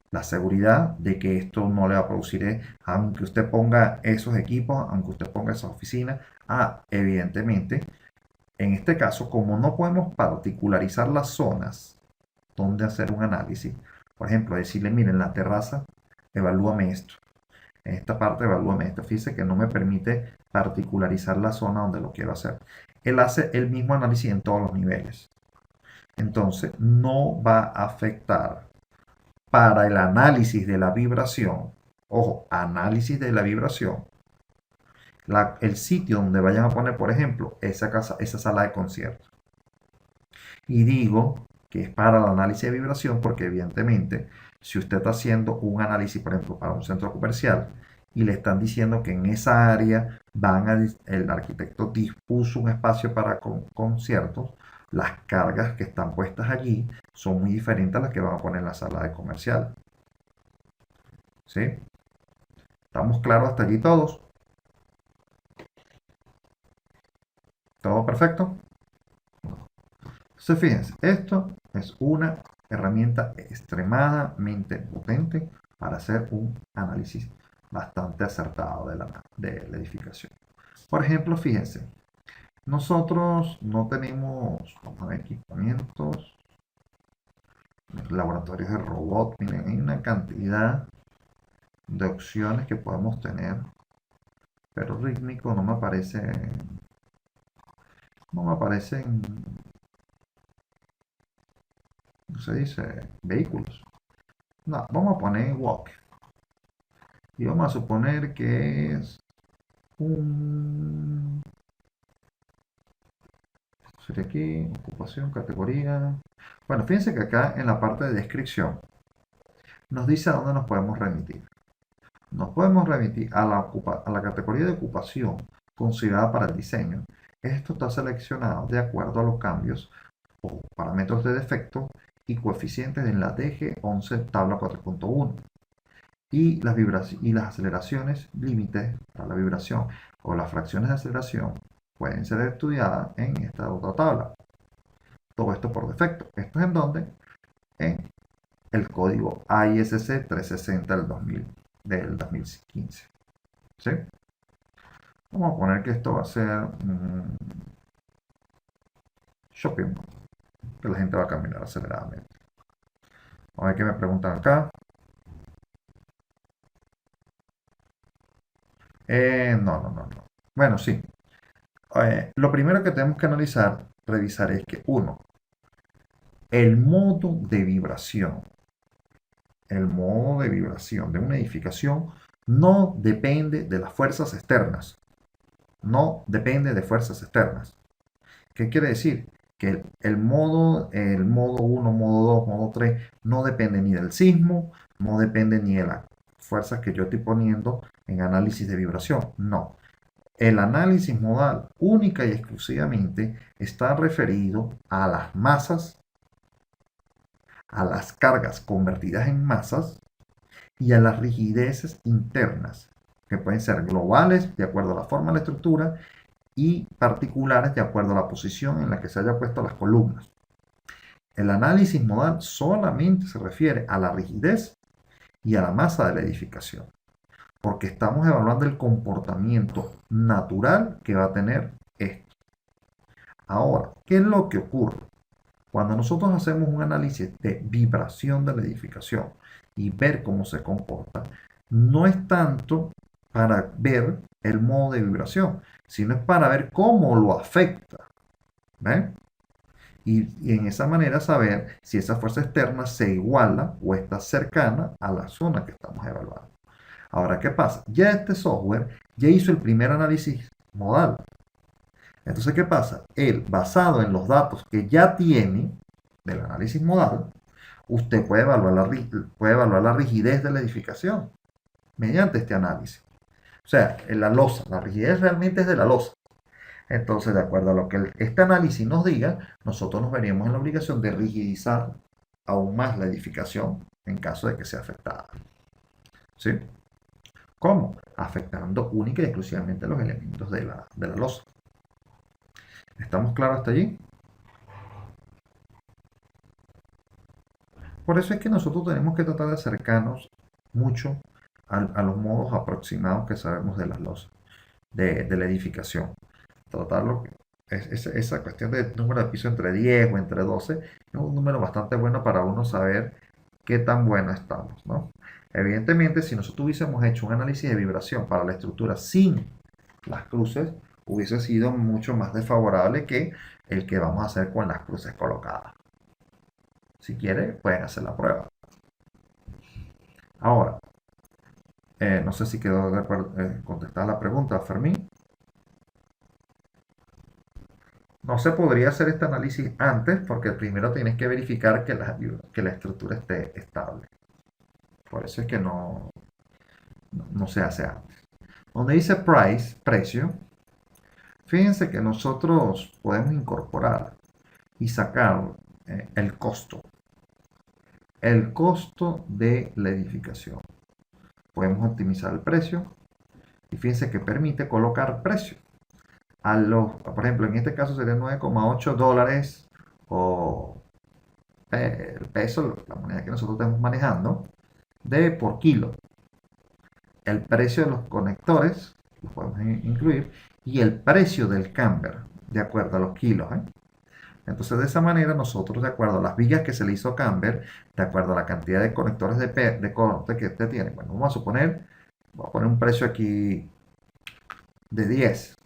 Speaker 1: la seguridad de que esto no le va a producir, aunque usted ponga esos equipos, aunque usted ponga esas oficinas. Evidentemente, en este caso, como no podemos particularizar las zonas donde hacer un análisis, por ejemplo, decirle, mire, en la terraza, evalúame esto. En esta parte, evalúame esto. Fíjese que no me permite particularizar la zona donde lo quiero hacer. Él hace el mismo análisis en todos los niveles. Entonces, no va a afectar para el análisis de la vibración. Ojo, análisis de la vibración. El sitio donde vayan a poner, por ejemplo, esa sala de concierto. Y digo que es para el análisis de vibración porque evidentemente, si usted está haciendo un análisis, por ejemplo, para un centro comercial y le están diciendo que en esa área el arquitecto dispuso un espacio para conciertos, las cargas que están puestas allí son muy diferentes a las que van a poner en la sala de comercial. ¿Sí? ¿Estamos claros hasta allí todos? ¿Todo perfecto? Entonces, fíjense, esto es una herramienta extremadamente potente para hacer un análisis bastante acertado de la edificación. Por ejemplo, fíjense, nosotros no tenemos, vamos a ver, equipamientos. laboratorios de robot. Miren, hay una cantidad de opciones que podemos tener, pero rítmico no me aparecen, ¿cómo se dice? Vehículos. No, vamos a poner walk y vamos a suponer que es un, sería aquí, ocupación, categoría. Bueno, fíjense que acá en la parte de descripción nos dice a dónde nos podemos remitir. Nos podemos remitir a la categoría de ocupación considerada para el diseño. Esto está seleccionado de acuerdo a los cambios o parámetros de defecto y coeficientes en la DG11 tabla 4.1 y las aceleraciones límites para la vibración o las fracciones de aceleración pueden ser estudiadas en esta otra tabla. Todo esto por defecto. ¿Esto es en donde? En el código AISC 360 del 2015. ¿Sí? Vamos a poner que esto va a ser shopping, que la gente va a caminar aceleradamente. A ver qué me preguntan acá. No. Bueno, sí. Lo primero que tenemos que revisar es que, uno, el modo de vibración. El modo de vibración de una edificación no depende de las fuerzas externas. No depende de fuerzas externas. ¿Qué quiere decir? Que el modo 1, modo 2, modo 3 no depende ni del sismo, no depende ni de las fuerzas que yo estoy poniendo en análisis de vibración. No. El análisis modal única y exclusivamente está referido a las masas, a las cargas convertidas en masas y a las rigideces internas, que pueden ser globales de acuerdo a la forma de la estructura y particulares de acuerdo a la posición en la que se haya puesto las columnas. El análisis modal solamente se refiere a la rigidez y a la masa de la edificación, porque estamos evaluando el comportamiento natural que va a tener esto. Ahora, ¿qué es lo que ocurre? Cuando nosotros hacemos un análisis de vibración de la edificación y ver cómo se comporta, no es tanto para ver el modo de vibración, sino es para ver cómo lo afecta. ¿Ven? Y en esa manera saber si esa fuerza externa se iguala o está cercana a la zona que estamos evaluando. Ahora, ¿qué pasa? Ya este software ya hizo el primer análisis modal. Entonces, ¿qué pasa? Él, basado en los datos que ya tiene del análisis modal, usted puede evaluar la rigidez de la edificación mediante este análisis. O sea, en la losa, la rigidez realmente es de la losa. Entonces, de acuerdo a lo que este análisis nos diga, nosotros nos veríamos en la obligación de rigidizar aún más la edificación en caso de que sea afectada. ¿Sí? ¿Cómo? Afectando única y exclusivamente los elementos de la losa. ¿Estamos claros hasta allí? Por eso es que nosotros tenemos que tratar de acercarnos mucho a los modos aproximados que sabemos de las losas, de la edificación. Tratarlo, esa cuestión de número de piso entre 10 o entre 12 es un número bastante bueno para uno saber qué tan bueno estamos, ¿no? Evidentemente, si nosotros hubiésemos hecho un análisis de vibración para la estructura sin las cruces, hubiese sido mucho más desfavorable que el que vamos a hacer con las cruces colocadas. Si quieren, pueden hacer la prueba. Ahora, no sé si quedó de acuerdo, contestar la pregunta, Fermín. No se podría hacer este análisis antes porque primero tienes que verificar que la estructura esté estable. Por eso es que no se hace antes. Donde dice price, precio, fíjense que nosotros podemos incorporar y sacar el costo. El costo de la edificación. Podemos optimizar el precio y fíjense que permite colocar precio. Por ejemplo, en este caso sería 9,8 dólares o el peso, la moneda que nosotros estamos manejando, por kilo. El precio de los conectores, los podemos incluir, y el precio del camber, de acuerdo a los kilos. Entonces, de esa manera, nosotros, de acuerdo a las vigas que se le hizo Camber, de acuerdo a la cantidad de conectores de corte que te tiene, bueno, vamos a suponer, voy a poner un precio aquí de 10,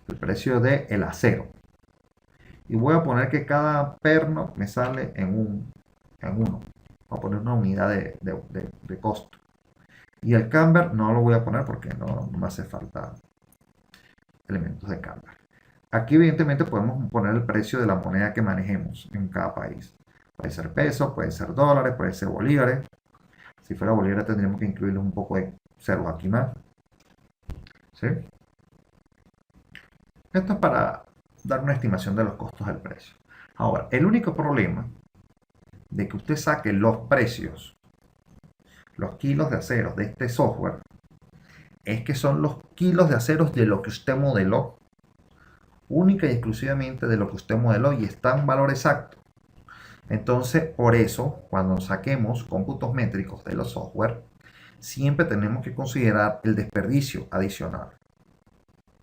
Speaker 1: el precio de el acero. Y voy a poner que cada perno me sale en uno. Voy a poner una unidad de costo. Y el camber no lo voy a poner porque no me hace falta elementos de camber. Aquí evidentemente podemos poner el precio de la moneda que manejemos en cada país. Puede ser peso, puede ser dólares, puede ser bolívares. Si fuera bolívares tendríamos que incluirle un poco de ceros aquí más. ¿Sí? Esto es para dar una estimación de los costos del precio. Ahora, el único problema de que usted saque los precios, los kilos de acero de este software, es que son los kilos de aceros de lo que usted modeló, única y exclusivamente de lo que usted modeló, y está en valor exacto. Entonces, por eso, cuando saquemos cómputos métricos de los software, siempre tenemos que considerar el desperdicio adicional.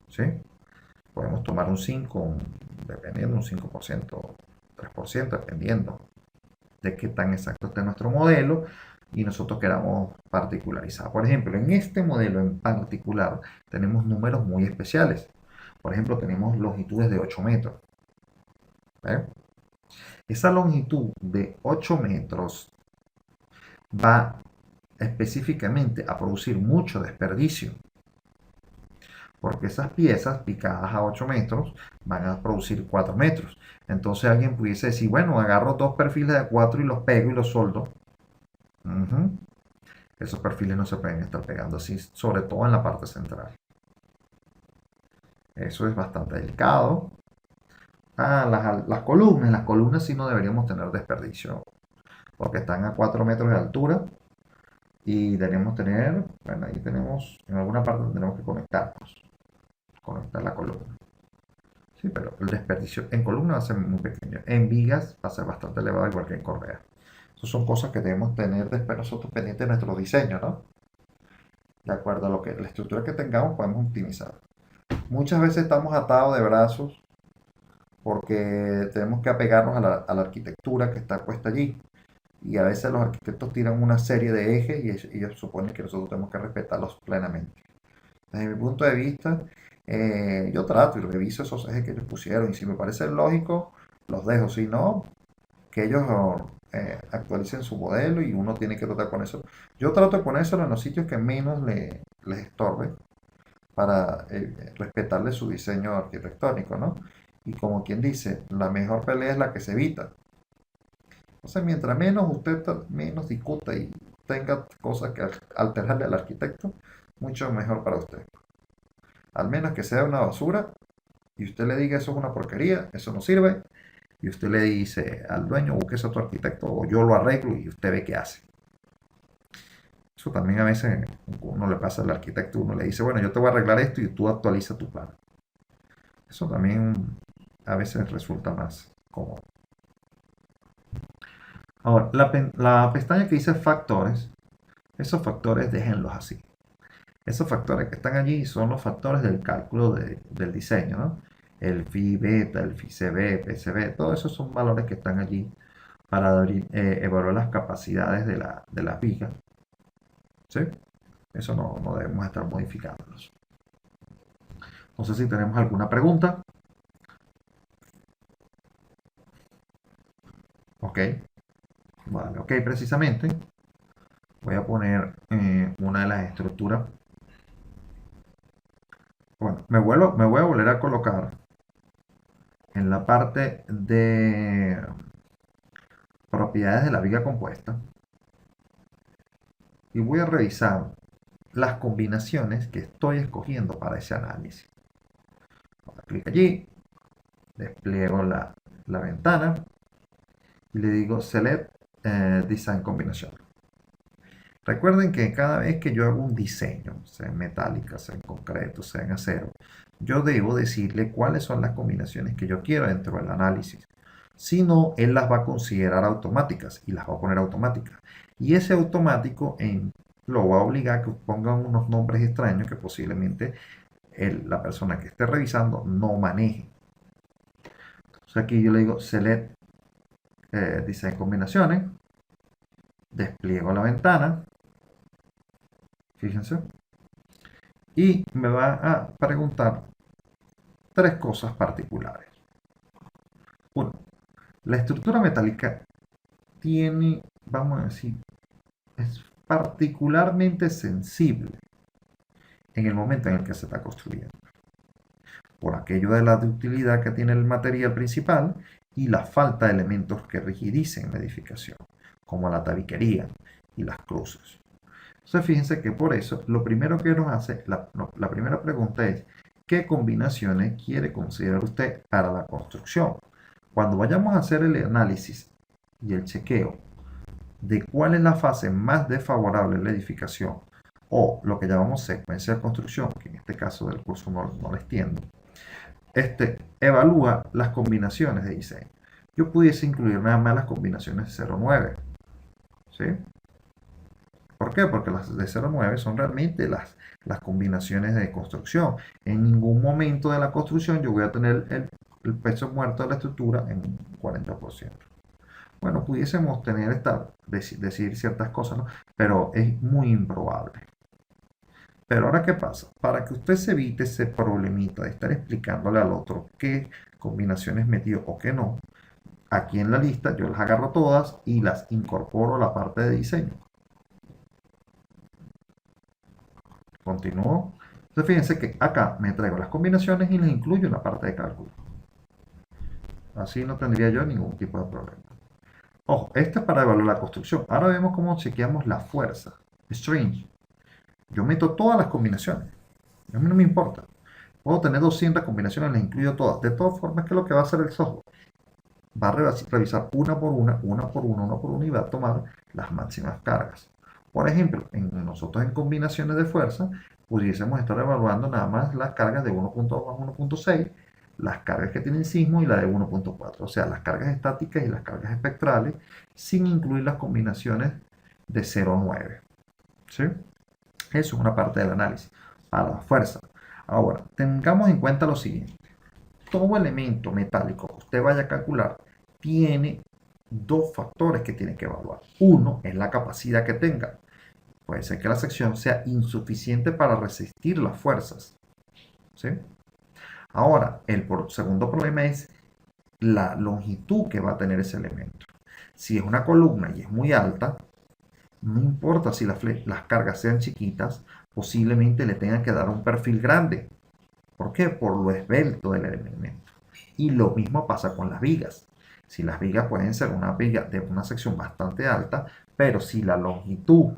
Speaker 1: ¿Sí? Podemos tomar un 5, dependiendo, un 5%, 3%, dependiendo de qué tan exacto esté nuestro modelo y nosotros queramos particularizar. Por ejemplo, en este modelo en particular tenemos números muy especiales. Por ejemplo, tenemos longitudes de 8 metros. ¿Ve? Esa longitud de 8 metros va específicamente a producir mucho desperdicio, porque esas piezas picadas a 8 metros van a producir 4 metros. Entonces alguien pudiese decir, bueno, agarro dos perfiles de 4 y los pego y los soldo. Esos perfiles no se pueden estar pegando así, sobre todo en la parte central. Eso es bastante delicado. Las columnas sí no deberíamos tener desperdicio, porque están a 4 metros de altura y deberíamos tener, bueno, ahí tenemos, en alguna parte tenemos que conectar la columna. Sí, pero el desperdicio en columna va a ser muy pequeño. En vigas va a ser bastante elevado, igual que en correa. Esas son cosas que debemos tener después nosotros pendientes de nuestro diseño, ¿no? De acuerdo a la estructura que tengamos, podemos optimizar. Muchas veces estamos atados de brazos porque tenemos que apegarnos a la arquitectura que está puesta allí. Y a veces los arquitectos tiran una serie de ejes y ellos suponen que nosotros tenemos que respetarlos plenamente. Desde mi punto de vista, yo trato y reviso esos ejes que ellos pusieron y si me parece lógico, los dejo. Si no, que ellos actualicen su modelo y uno tiene que tratar con eso. Yo trato de ponérselo en los sitios que menos les estorbe para respetarle su diseño arquitectónico, ¿no? Y como quien dice, la mejor pelea es la que se evita. Entonces, mientras menos usted menos discuta y tenga cosas que alterarle al arquitecto, mucho mejor para usted. Al menos que sea una basura y usted le diga eso es una porquería, eso no sirve, y usted le dice al dueño, busque a tu arquitecto o yo lo arreglo y usted ve qué hace. Eso también a veces uno le pasa al arquitecto, uno le dice, bueno, yo te voy a arreglar esto y tú actualiza tu plan. Eso también a veces resulta más cómodo. Ahora, la pestaña que dice factores, esos factores déjenlos así. Esos factores que están allí son los factores del cálculo del diseño, ¿no? El phi beta, el phi cb, PCB, todos esos son valores que están allí para evaluar las capacidades de las vigas. ¿Sí? Eso no debemos estar modificándolos. No sé si tenemos alguna pregunta. Ok. Vale, ok, precisamente voy a poner una de las estructuras. Bueno, me voy a volver a colocar en la parte de propiedades de la viga compuesta y voy a revisar las combinaciones que estoy escogiendo para ese análisis. Clic allí, despliego la ventana y le digo Select Design Combination. Recuerden que cada vez que yo hago un diseño, sea en metálica, sea en concreto, sea en acero, yo debo decirle cuáles son las combinaciones que yo quiero dentro del análisis. Si no, él las va a considerar automáticas y las va a poner automáticas. Y ese automático lo va a obligar a que pongan unos nombres extraños que posiblemente la persona que esté revisando no maneje. Entonces aquí yo le digo select design combinaciones, despliego la ventana, fíjense, y me va a preguntar tres cosas particulares. Uno, la estructura metálica tiene, vamos a decir, es particularmente sensible en el momento en el que se está construyendo, por aquello de la utilidad que tiene el material principal y la falta de elementos que rigidicen la edificación, como la tabiquería y las cruces. Entonces fíjense que por eso lo primero que nos hace, la primera pregunta es, ¿qué combinaciones quiere considerar usted para la construcción? Cuando vayamos a hacer el análisis y el chequeo de cuál es la fase más desfavorable de la edificación o lo que llamamos secuencia de construcción, que en este caso del curso no lo extiendo, evalúa las combinaciones de diseño. Yo pudiese incluir nada más las combinaciones de 0,9, ¿sí? ¿Por qué? Porque las de 0,9 son realmente las combinaciones de construcción. En ningún momento de la construcción yo voy a tener el peso muerto de la estructura en un 40%. Bueno, pudiésemos decir ciertas cosas, ¿no? Pero es muy improbable. Pero ahora, ¿qué pasa? Para que usted se evite ese problemita de estar explicándole al otro qué combinaciones metió o qué no, aquí en la lista yo las agarro todas y las incorporo a la parte de diseño. Continúo. Entonces fíjense que acá me traigo las combinaciones y las incluyo en la parte de cálculo. Así no tendría yo ningún tipo de problema. Ojo, este es para evaluar la construcción. Ahora vemos cómo chequeamos la fuerza. String. Yo meto todas las combinaciones. A mí no me importa. Puedo tener 200 combinaciones, las incluyo todas. De todas formas, ¿qué es lo que va a hacer el software? Va a revisar una por una, y va a tomar las máximas cargas. Por ejemplo, nosotros en combinaciones de fuerza, pudiésemos estar evaluando nada más las cargas de 1.2 a 1.6, las cargas que tienen sismo y la de 1.4, o sea, las cargas estáticas y las cargas espectrales, sin incluir las combinaciones de 0 a 9. ¿Sí? Eso es una parte del análisis para la fuerza. Ahora, tengamos en cuenta lo siguiente. Todo elemento metálico que usted vaya a calcular tiene dos factores que tiene que evaluar. Uno es la capacidad que tenga. Puede ser que la sección sea insuficiente para resistir las fuerzas. ¿Sí? Ahora, el segundo problema es la longitud que va a tener ese elemento. Si es una columna y es muy alta, no importa si las cargas sean chiquitas, posiblemente le tengan que dar un perfil grande. ¿Por qué? Por lo esbelto del elemento. Y lo mismo pasa con las vigas. Si las vigas pueden ser una viga de una sección bastante alta, pero si la longitud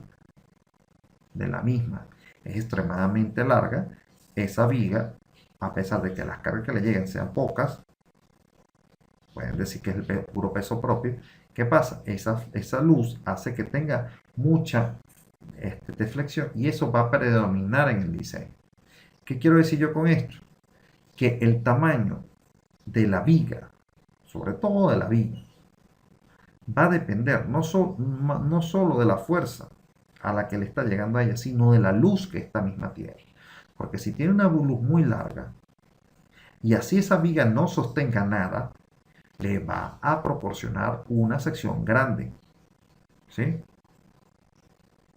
Speaker 1: de la misma es extremadamente larga, esa viga, a pesar de que las cargas que le lleguen sean pocas, pueden decir que es el puro peso propio. ¿Qué pasa? Esa luz hace que tenga mucha deflexión y eso va a predominar en el diseño. ¿Qué quiero decir yo con esto? Que el tamaño de la viga, sobre todo de la viga, va a depender no solo de la fuerza a la que le está llegando a ella, sino de la luz que esta misma tiene. Porque si tiene una luz muy larga y así esa viga no sostenga nada, le va a proporcionar una sección grande. ¿Sí?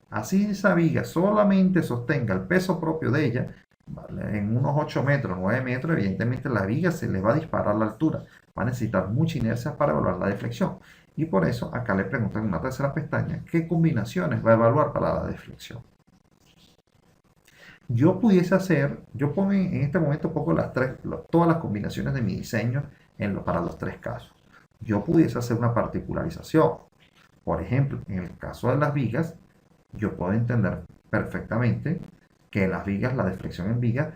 Speaker 1: Así esa viga solamente sostenga el peso propio de ella, ¿vale? En unos 8 metros, 9 metros, evidentemente la viga se le va a disparar la altura. Va a necesitar mucha inercia para evaluar la deflexión. Y por eso acá le preguntan en una tercera pestaña qué combinaciones va a evaluar para la deflexión. Yo pongo en este momento pongo todas las combinaciones de mi diseño para los tres casos. Yo pudiese hacer una particularización. Por ejemplo, en el caso de las vigas, yo puedo entender perfectamente que las vigas, la deflexión en vigas,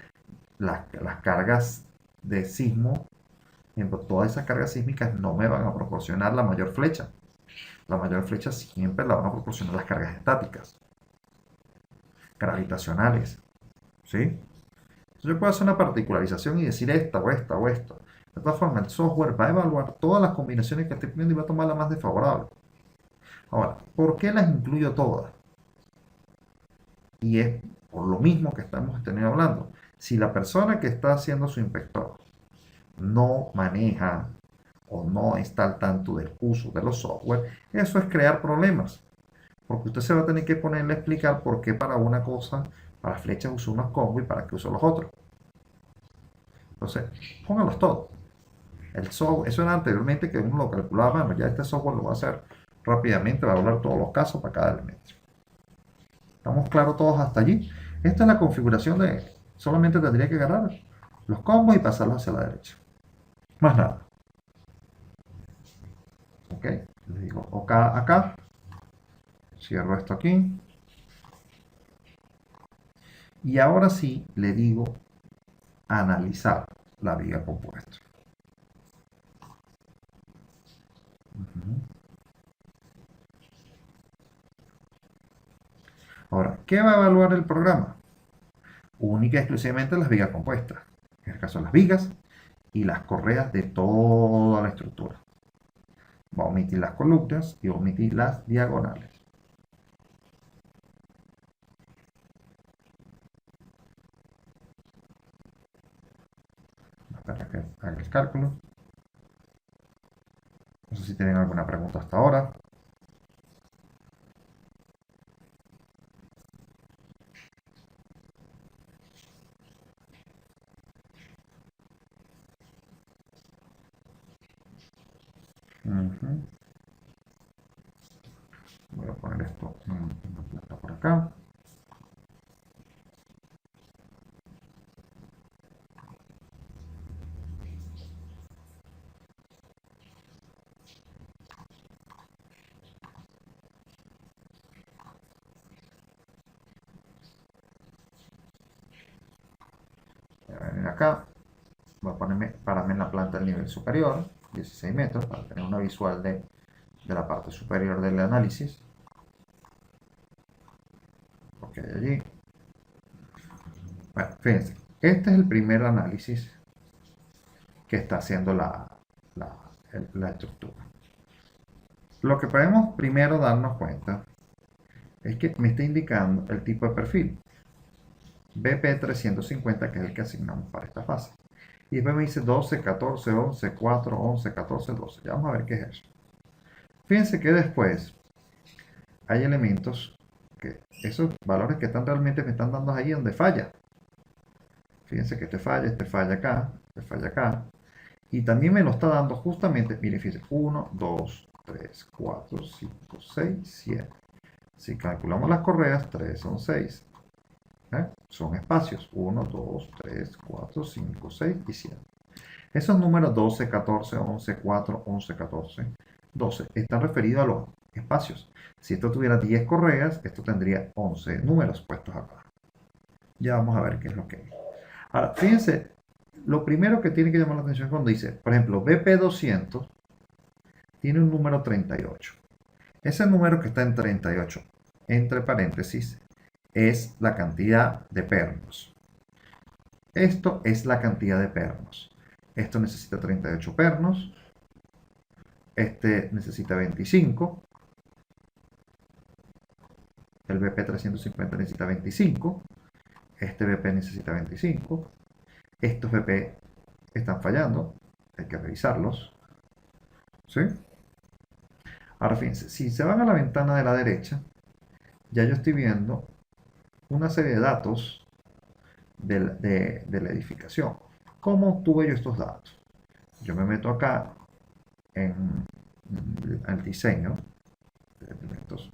Speaker 1: las cargas de sismo, todas esas cargas sísmicas no me van a proporcionar la mayor flecha. La mayor flecha siempre la van a proporcionar las cargas estáticas, gravitacionales. ¿Sí? Entonces yo puedo hacer una particularización y decir esta o esta o esta. De todas formas, el software va a evaluar todas las combinaciones que estoy poniendo y va a tomar la más desfavorable. Ahora, ¿por qué las incluyo todas? Y es por lo mismo que estamos hablando. Si la persona que está haciendo su inspector no maneja o no está al tanto del uso de los software, eso es crear problemas. Porque usted se va a tener que ponerle a explicar por qué para una cosa, para flechas uso unos combos y para qué uso los otros. Entonces, póngalos todos. El software, eso era anteriormente que uno lo calculaba a mano, ya este software lo va a hacer rápidamente, va a hablar todos los casos para cada elemento. ¿Estamos claros todos hasta allí? Esta es la configuración de, solamente tendría que agarrar los combos y pasarlos hacia la derecha. Más nada. Ok, le digo OK acá, cierro esto aquí. Y ahora sí le digo analizar la viga compuesta. Ahora, ¿qué va a evaluar el programa? Única y exclusivamente las vigas compuestas. En el caso de las vigas y las correas de toda la estructura. Va a omitir las columnas y omitir las diagonales. Para que haga el cálculo. No sé si tienen alguna pregunta hasta ahora. Voy a poner esto en una plata por acá. Voy a venir acá. Voy a pararme en la planta del nivel superior, 16 metros, para tener una visual de la parte superior del análisis. Ok, allí. Bueno, fíjense, este es el primer análisis que está haciendo la estructura. Lo que podemos primero darnos cuenta es que me está indicando el tipo de perfil. BP350, que es el que asignamos para esta fase. Y después me dice 12, 14, 11, 4, 11, 14, 12. Ya vamos a ver qué es eso. Fíjense que después hay elementos que esos valores que están realmente me están dando ahí donde falla. Fíjense que este falla acá, este falla acá. Y también me lo está dando justamente, mire, fíjense, 1, 2, 3, 4, 5, 6, 7. Si calculamos las correas, 3 son 6. Son espacios, 1, 2, 3, 4, 5, 6 y 7. Esos números 12, 14, 11, 4, 11, 14, 12 están referidos a los espacios. Si esto tuviera 10 correas, esto tendría 11 números puestos acá. Ya vamos a ver qué es lo que hay. Ahora, fíjense, lo primero que tiene que llamar la atención es cuando dice, por ejemplo, BP200 tiene un número 38. Ese número que está en 38, entre paréntesis, es la cantidad de pernos. Esto es la cantidad de pernos. Esto necesita 38 pernos. Este necesita 25. El BP350 necesita 25. Este BP necesita 25. Estos BP están fallando. Hay que revisarlos. ¿Sí? Ahora fíjense, si se van a la ventana de la derecha, ya yo estoy viendo una serie de datos de la edificación. ¿Cómo obtuve yo estos datos? Yo me meto acá en el diseño de elementos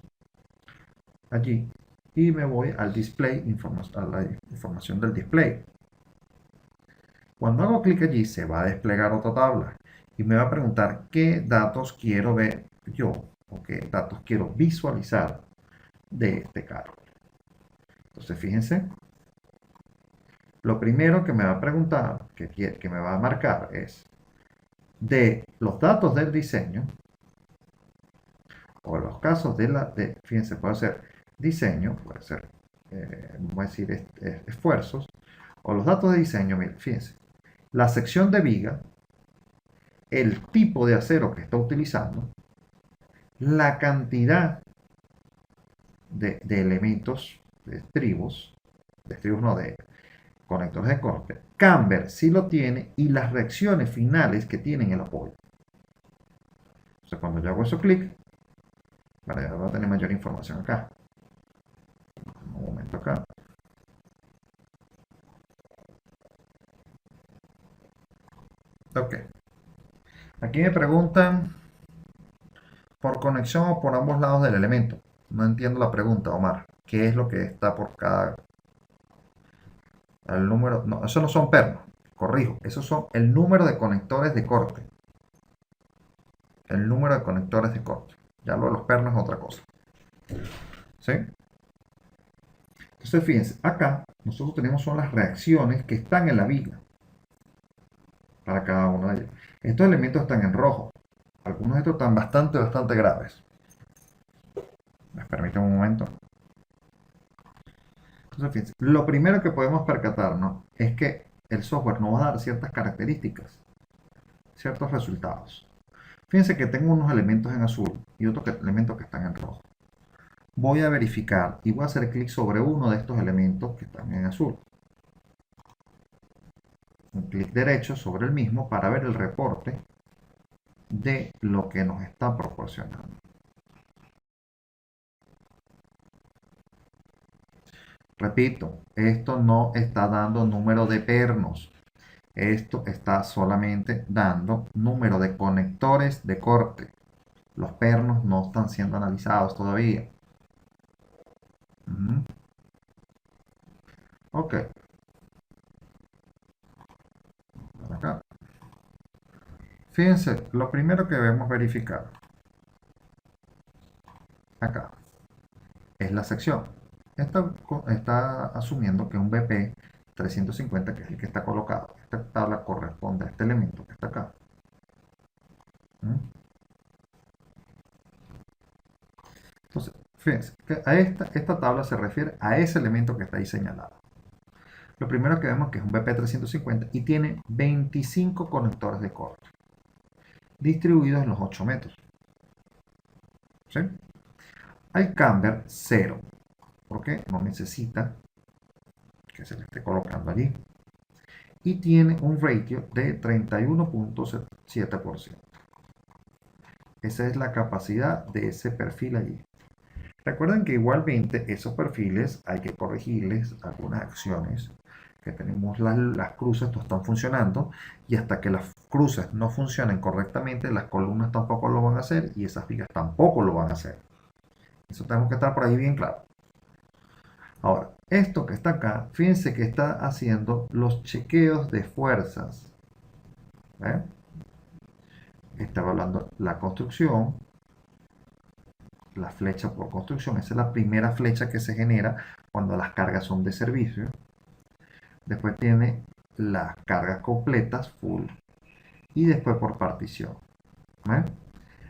Speaker 1: allí y me voy al display, a la información del display. Cuando hago clic allí se va a desplegar otra tabla y me va a preguntar qué datos quiero ver yo o qué datos quiero visualizar de este cálculo. Entonces fíjense, lo primero que me va a preguntar, que me va a marcar es de los datos del diseño o los casos fíjense, puede ser diseño, puede ser, vamos a decir, esfuerzos, o los datos de diseño, miren, fíjense, la sección de viga, el tipo de acero que está utilizando, la cantidad de elementos, de estribos no, de conectores de corte, camber si lo tiene y las reacciones finales que tienen el apoyo. Entonces cuando yo hago eso clic, vale, ya voy a tener mayor información acá. Un momento acá. Ok. Aquí me preguntan por conexión o por ambos lados del elemento. No entiendo la pregunta, Omar. ¿Qué es lo que está por cada... El número... No, eso no son pernos. Corrijo. Esos son el número de conectores de corte. El número de conectores de corte. Ya lo de los pernos es otra cosa. ¿Sí? Entonces, fíjense, acá nosotros tenemos son las reacciones que están en la viga para cada uno de ellos. Estos elementos están en rojo. Algunos de estos están bastante graves. ¿Me permiten un momento? Entonces, fíjense, lo primero que podemos percatarnos es que el software nos va a dar ciertas características, ciertos resultados. Fíjense que tengo unos elementos en azul y otros elementos que están en rojo. Voy a verificar y voy a hacer clic sobre uno de estos elementos que están en azul. Un clic derecho sobre el mismo para ver el reporte de lo que nos está proporcionando. Repito, esto no está dando número de pernos. Esto está solamente dando número de conectores de corte. Los pernos no están siendo analizados todavía. Ok. Acá. Fíjense, lo primero que debemos verificar acá es la sección. Está asumiendo que un BP 350, que es el que está colocado, esta tabla corresponde a este elemento que está acá. Entonces, fíjense que a esta tabla se refiere a ese elemento que está ahí señalado. Lo primero que vemos que es un BP 350 y tiene 25 conectores de corte distribuidos en los 8 metros. ¿Sí? Hay camber 0 porque no necesita que se le esté colocando allí. Y tiene un ratio de 31.7%. Esa es la capacidad de ese perfil allí. Recuerden que igualmente esos perfiles hay que corregirles algunas acciones que tenemos las cruces no están funcionando y hasta que las cruces no funcionen correctamente las columnas tampoco lo van a hacer y esas vigas tampoco lo van a hacer. Eso tenemos que estar por ahí bien claro. Ahora, esto que está acá, fíjense que está haciendo los chequeos de fuerzas. ¿Eh? Está evaluando la construcción, la flecha por construcción. Esa es la primera flecha que se genera cuando las cargas son de servicio. Después tiene las cargas completas, full, y después por partición. ¿Eh?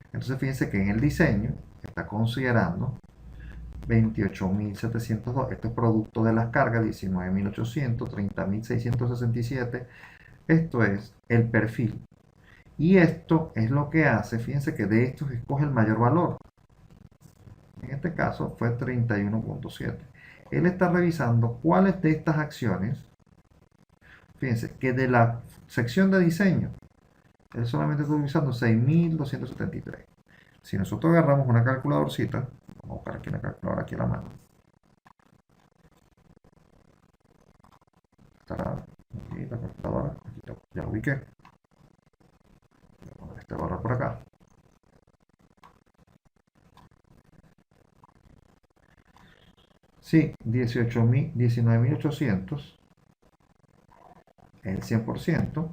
Speaker 1: Entonces fíjense que en el diseño está considerando 28.702. Esto es producto de las cargas 19.800, 30.667. Esto es el perfil. Y esto es lo que hace, fíjense que de esto se escoge el mayor valor. En este caso fue 31.7. Él está revisando cuáles de estas acciones, fíjense que de la sección de diseño, él solamente está utilizando 6.273. Si nosotros agarramos una calculadorcita, vamos a buscar aquí una calculadora aquí a la mano. Estará aquí la calculadora, aquí ya lo ubiqué. Voy a poner este valor por acá. Sí, 19.800 es el 100%.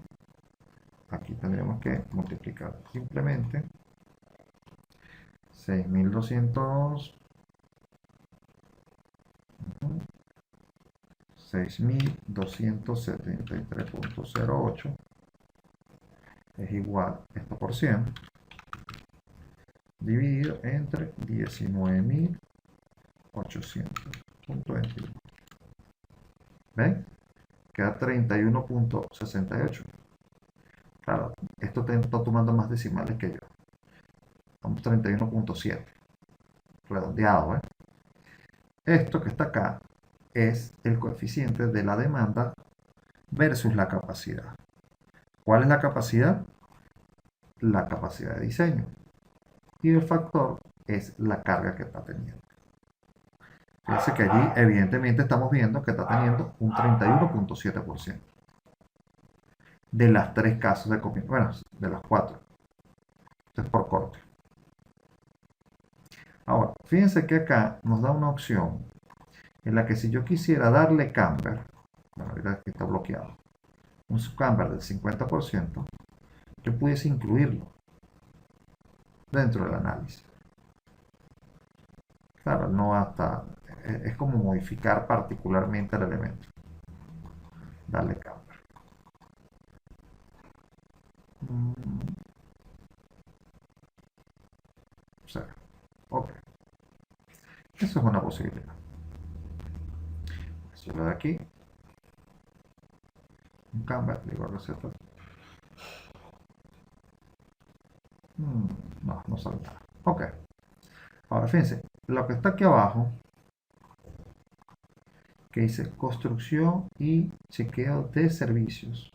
Speaker 1: Aquí tendríamos que multiplicar simplemente 6.200, 6.273.08 es igual a esto por 100 dividido entre 19.800.21. ¿Ven? Queda 31.68. Claro, esto está tomando más decimales que yo. Vamos 31.7. Redondeado, ¿eh? Esto que está acá es el coeficiente de la demanda versus la capacidad. ¿Cuál es la capacidad? La capacidad de diseño. y el factor es la carga que está teniendo. Fíjense que allí evidentemente estamos viendo que está teniendo un 31.7% de las 3 casos de combinación, bueno, de las 4. Esto es por corte. Ahora, fíjense que acá nos da una opción en la que si yo quisiera darle camber, bueno, ahorita aquí está bloqueado, un camber del 50%, yo pudiese incluirlo dentro del análisis. Claro, no hasta, es como modificar particularmente el elemento. Darle camber. O sea, ok. Eso es una posibilidad. Si yo le doy aquí, un camber, digo receta. No, no sale nada. Ok. Ahora fíjense, lo que está aquí abajo, que dice construcción y chequeo de servicios.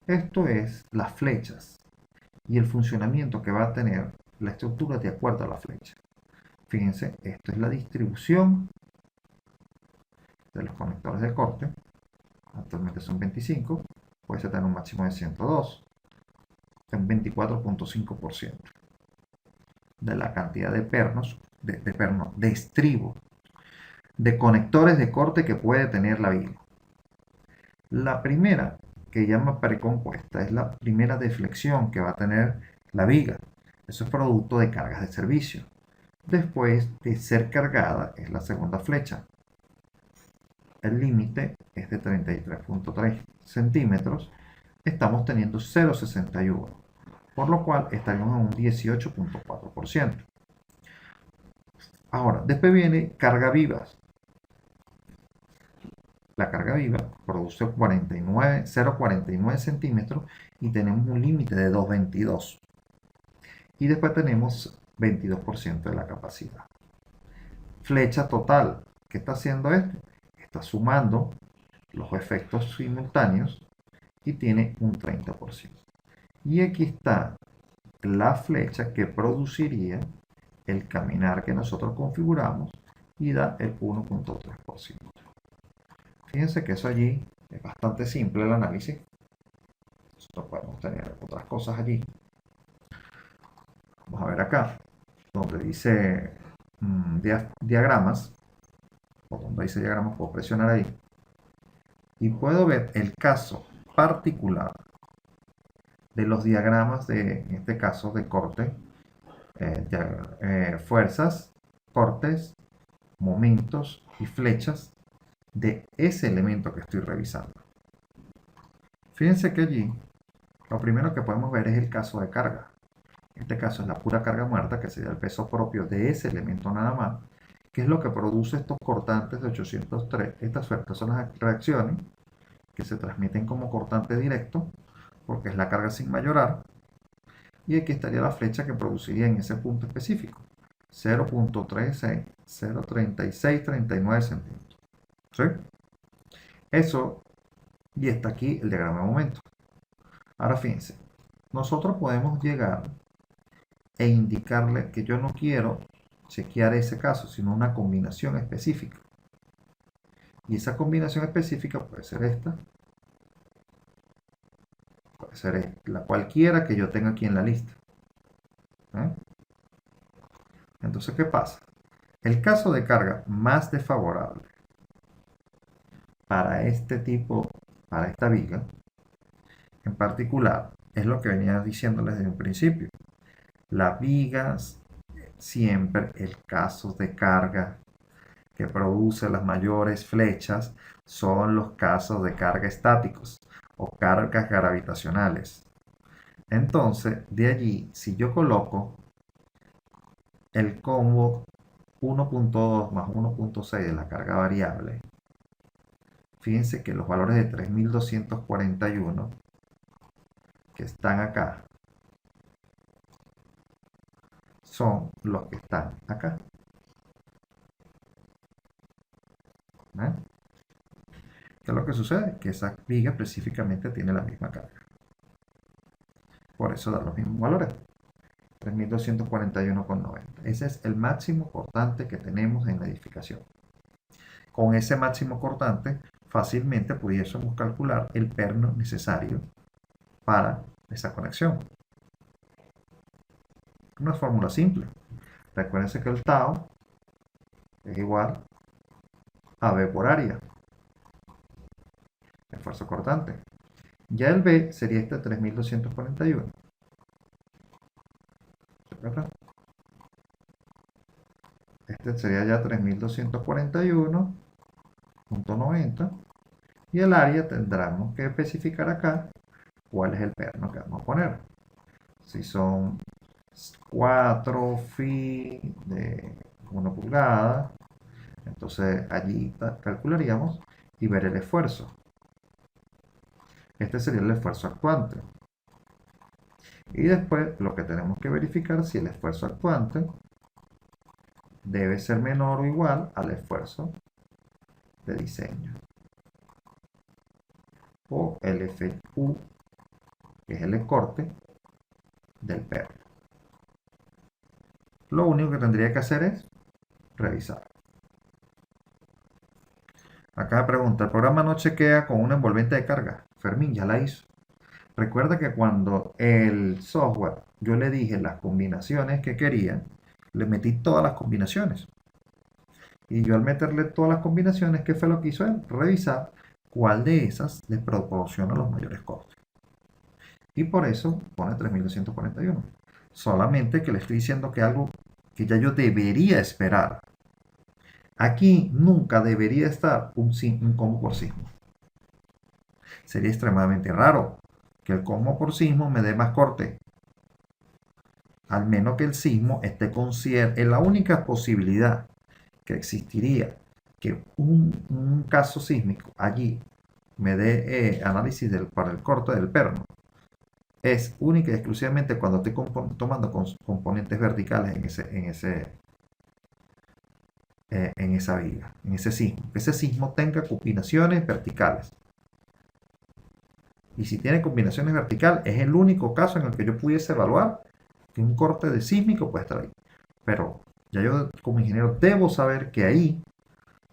Speaker 1: Esto es las flechas y el funcionamiento que va a tener la estructura de acuerdo a la flecha. Fíjense, esto es la distribución de los conectores de corte. Actualmente son 25, puede tener un máximo de 102, en 24.5% de la cantidad de pernos, de estribo, de conectores de corte que puede tener la viga. La primera, que llama precompuesta, es la primera deflexión que va a tener la viga. Eso es producto de cargas de servicio. Después de ser cargada es la segunda flecha. El límite es de 33.3 centímetros. Estamos teniendo 0.61, por lo cual estaríamos en un 18.4%. Ahora, después viene carga vivas. La carga viva produce 0,49 centímetros y tenemos un límite de 2,22. Y después tenemos 22% de la capacidad. Flecha total. ¿Qué está haciendo esto? Está sumando los efectos simultáneos y tiene un 30%. Y aquí está la flecha que produciría el caminar que nosotros configuramos y da el 1.3%. Fíjense que eso allí es bastante simple el análisis. Nosotros podemos tener otras cosas allí. Vamos a ver acá, donde dice diagramas, o donde dice diagramas, puedo presionar ahí. Y puedo ver el caso particular de los diagramas en este caso, de corte, fuerzas, cortes, momentos y flechas de ese elemento que estoy revisando. Fíjense que allí lo primero que podemos ver es el caso de carga. En este caso es la pura carga muerta, que sería el peso propio de ese elemento nada más, que es lo que produce estos cortantes de 803. Estas son las reacciones que se transmiten como cortante directo, porque es la carga sin mayorar. Y aquí estaría la flecha que produciría en ese punto específico, 0.3639 centímetros. ¿Sí? Eso, y está aquí el diagrama de momento. Ahora fíjense, nosotros podemos llegar e indicarle que yo no quiero chequear ese caso, sino una combinación específica. Y esa combinación específica puede ser esta, puede ser la cualquiera que yo tenga aquí en la lista. Entonces, ¿qué pasa? El caso de carga más desfavorable para este tipo, para esta viga, en particular, es lo que venía diciéndoles desde un principio. Las vigas, siempre el caso de carga que produce las mayores flechas son los casos de carga estáticos o cargas gravitacionales. Entonces, de allí, si yo coloco el combo 1.2 más 1.6 de la carga variable, fíjense que los valores de 3241 que están acá son los que están acá. ¿Qué es lo que sucede? Que esa viga específicamente tiene la misma carga. Por eso da los mismos valores. 3.241,90. Ese es el máximo cortante que tenemos en la edificación. Con ese máximo cortante, fácilmente pudiésemos calcular el perno necesario para esa conexión. Una fórmula simple. Recuérdense que el tau es igual a B por área, esfuerzo cortante. Ya el B sería este 3.241. Este sería ya 3.241,90. Y el área tendremos que especificar acá cuál es el perno que vamos a poner. Si son 4 phi de 1 pulgada, entonces allí calcularíamos y ver el esfuerzo. Este sería el esfuerzo actuante. Y después lo que tenemos que verificar si el esfuerzo actuante debe ser menor o igual al esfuerzo de diseño. O el FU, que es el corte del perno. Lo único que tendría que hacer es revisar. Acá me pregunta, ¿el programa no chequea con una envolvente de carga? Fermín ya la hizo. Recuerda que cuando el software yo le dije las combinaciones que quería, le metí todas las combinaciones. Y yo al meterle todas las combinaciones, ¿qué fue lo que hizo él? Revisar cuál de esas le proporciona los mayores costes. Y por eso pone 3.241. Solamente que le estoy diciendo que algo que ya yo debería esperar. Aquí nunca debería estar un combo por sismo. Sería extremadamente raro que el combo por sismo me dé más corte. Al menos que el sismo esté consciente. Es la única posibilidad que existiría que un caso sísmico allí me dé análisis para el corte del perno. Es única y exclusivamente cuando estoy tomando componentes verticales en esa viga, en ese sismo. Que ese sismo tenga combinaciones verticales. Y si tiene combinaciones verticales, es el único caso en el que yo pudiese evaluar que un corte de sísmico puede estar ahí. Pero ya yo como ingeniero debo saber que ahí,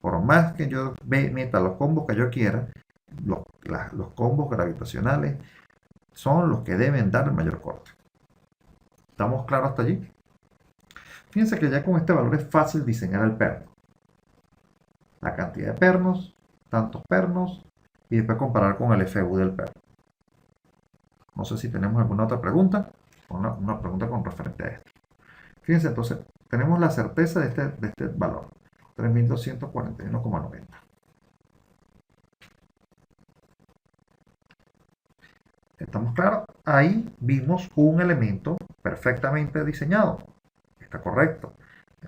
Speaker 1: por más que yo meta los combos que yo quiera, los combos gravitacionales son los que deben dar el mayor corte. ¿Estamos claros hasta allí? Fíjense que ya con este valor es fácil diseñar el perno. La cantidad de pernos, tantos pernos, y después comparar con el FU del perno. No sé si tenemos alguna otra pregunta, una pregunta con referente a esto. Fíjense, entonces, tenemos la certeza de este valor, 3.241,90. ¿Estamos claros? Ahí vimos un elemento perfectamente diseñado. Está correcto.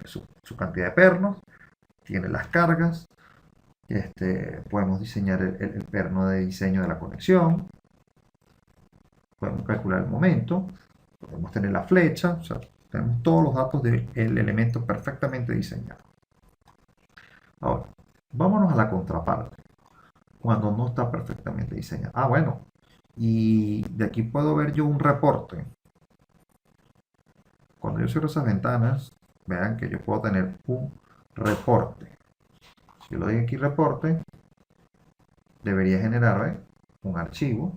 Speaker 1: Su cantidad de pernos, tiene las cargas. Podemos diseñar el perno de diseño de la conexión. Podemos calcular el momento. Podemos tener la flecha. O sea, tenemos todos los datos del elemento perfectamente diseñado. Ahora, vámonos a la contraparte. Cuando no está perfectamente diseñado. Ah, bueno. Y de aquí puedo ver yo un reporte. Cuando yo cierro esas ventanas, vean que yo puedo tener un reporte. Si yo le doy aquí reporte, debería generar un archivo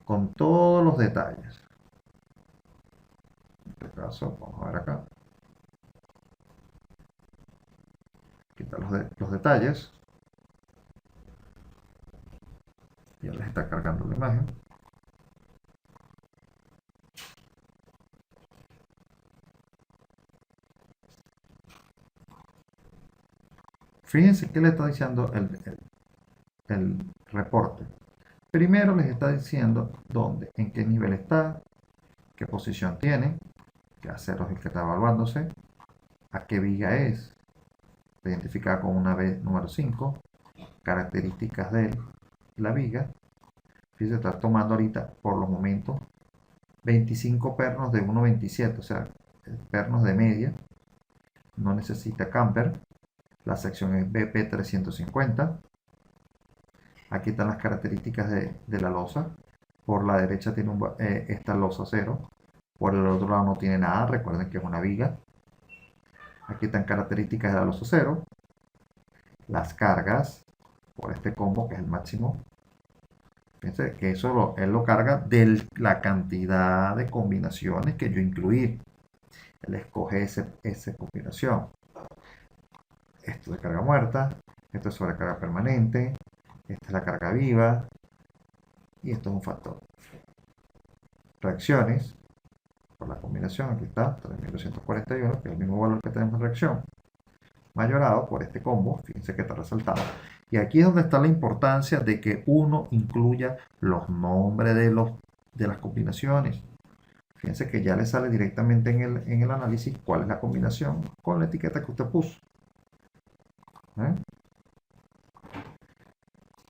Speaker 1: con todos los detalles. En este caso, vamos a ver acá. Quitar los detalles. Ya les está cargando la imagen. Fíjense que le está diciendo el reporte. Primero les está diciendo dónde, en qué nivel está, qué posición tiene, qué acero es el que está evaluándose, a qué viga es, identificada con una B número 5, características de la viga. Fíjense, está tomando ahorita por los momentos 25 pernos de 1,27, o sea, pernos de media, no necesita camper. La sección es BP350. Aquí están las características de la losa. Por la derecha tiene esta losa 0, Por el otro lado no tiene nada, recuerden que es una viga. Aquí están características de los cero, las cargas por este combo que es el máximo. Fíjense que eso él lo carga de la cantidad de combinaciones que yo incluí. Él escoge esa combinación. Esto es de carga muerta, esto es sobrecarga permanente, esta es la carga viva y esto es un factor. Reacciones por la combinación, aquí está, 3241, que es el mismo valor que tenemos en reacción, mayorado por este combo, fíjense que está resaltado. Y aquí es donde está la importancia de que uno incluya los nombres de las combinaciones. Fíjense que ya le sale directamente en el análisis cuál es la combinación con la etiqueta que usted puso.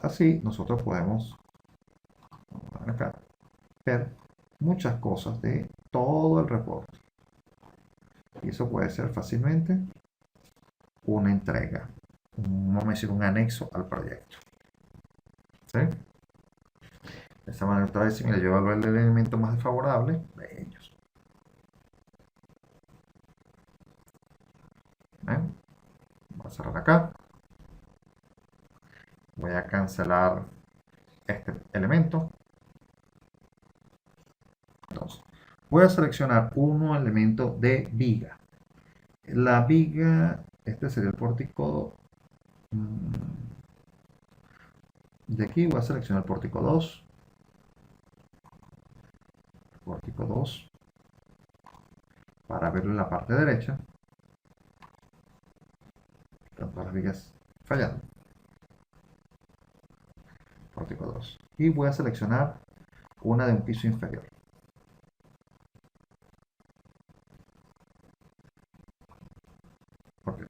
Speaker 1: Así nosotros podemos acá, ver muchas cosas de todo el reporte. Y eso puede ser fácilmente una entrega, vamos a decir un anexo al proyecto. ¿Sí? De esa manera, otra vez, mira, yo evalúo el elemento más desfavorable de ellos. Voy a cerrar acá. Voy a cancelar este elemento. Entonces, voy a seleccionar un elemento de viga. La viga, este sería el pórtico de aquí. Voy a seleccionar el pórtico 2. Pórtico 2. Para verlo en la parte derecha. Están todas las vigas fallando. Pórtico 2. Y voy a seleccionar una de un piso inferior. Okay.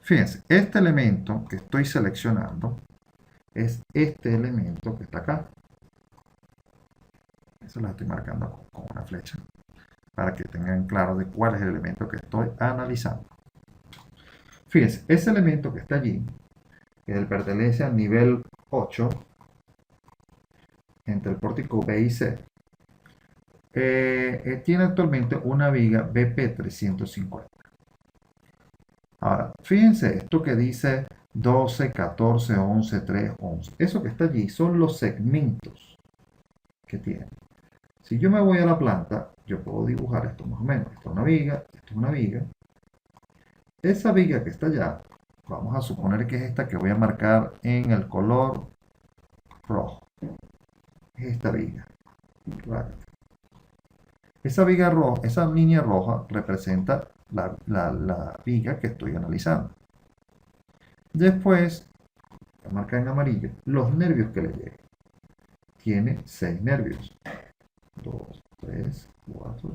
Speaker 1: Fíjense, este elemento que estoy seleccionando es este elemento que está acá. Eso lo estoy marcando con una flecha para que tengan claro de cuál es el elemento que estoy analizando. Fíjense, ese elemento que está allí, que pertenece al nivel 8, entre el pórtico B y C, tiene actualmente una viga BP350. Ahora, fíjense esto que dice 12, 14, 11, 3, 11. Eso que está allí son los segmentos que tiene. Si yo me voy a la planta, yo puedo dibujar esto más o menos. Esto es una viga, esto es una viga. Esa viga que está allá, vamos a suponer que es esta que voy a marcar en el color rojo. Es esta viga. Esa viga roja, esa línea roja representa la viga que estoy analizando. Después, voy a marcar en amarillo los nervios que le llegan. Tiene 6 nervios. 2, 3, 4.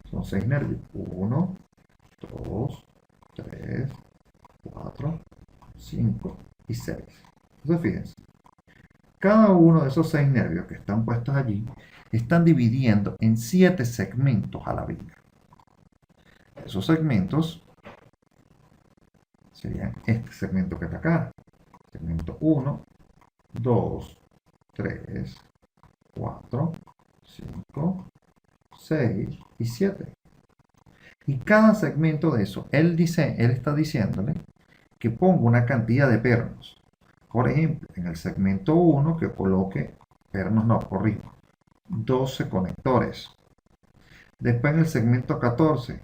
Speaker 1: Son 6 nervios. 1, 2, 3, 4, 5 y 6. Entonces fíjense, cada uno de esos 6 nervios que están puestos allí están dividiendo en 7 segmentos a la viga. Esos segmentos serían este segmento que está acá. Segmento 1, 2, 3, 4, 5, 6 y 7. Y cada segmento de eso, él está diciéndole que ponga una cantidad de pernos. Por ejemplo, en el segmento 1 que coloque, pernos no, corrijo, 12 conectores. Después en el segmento 14,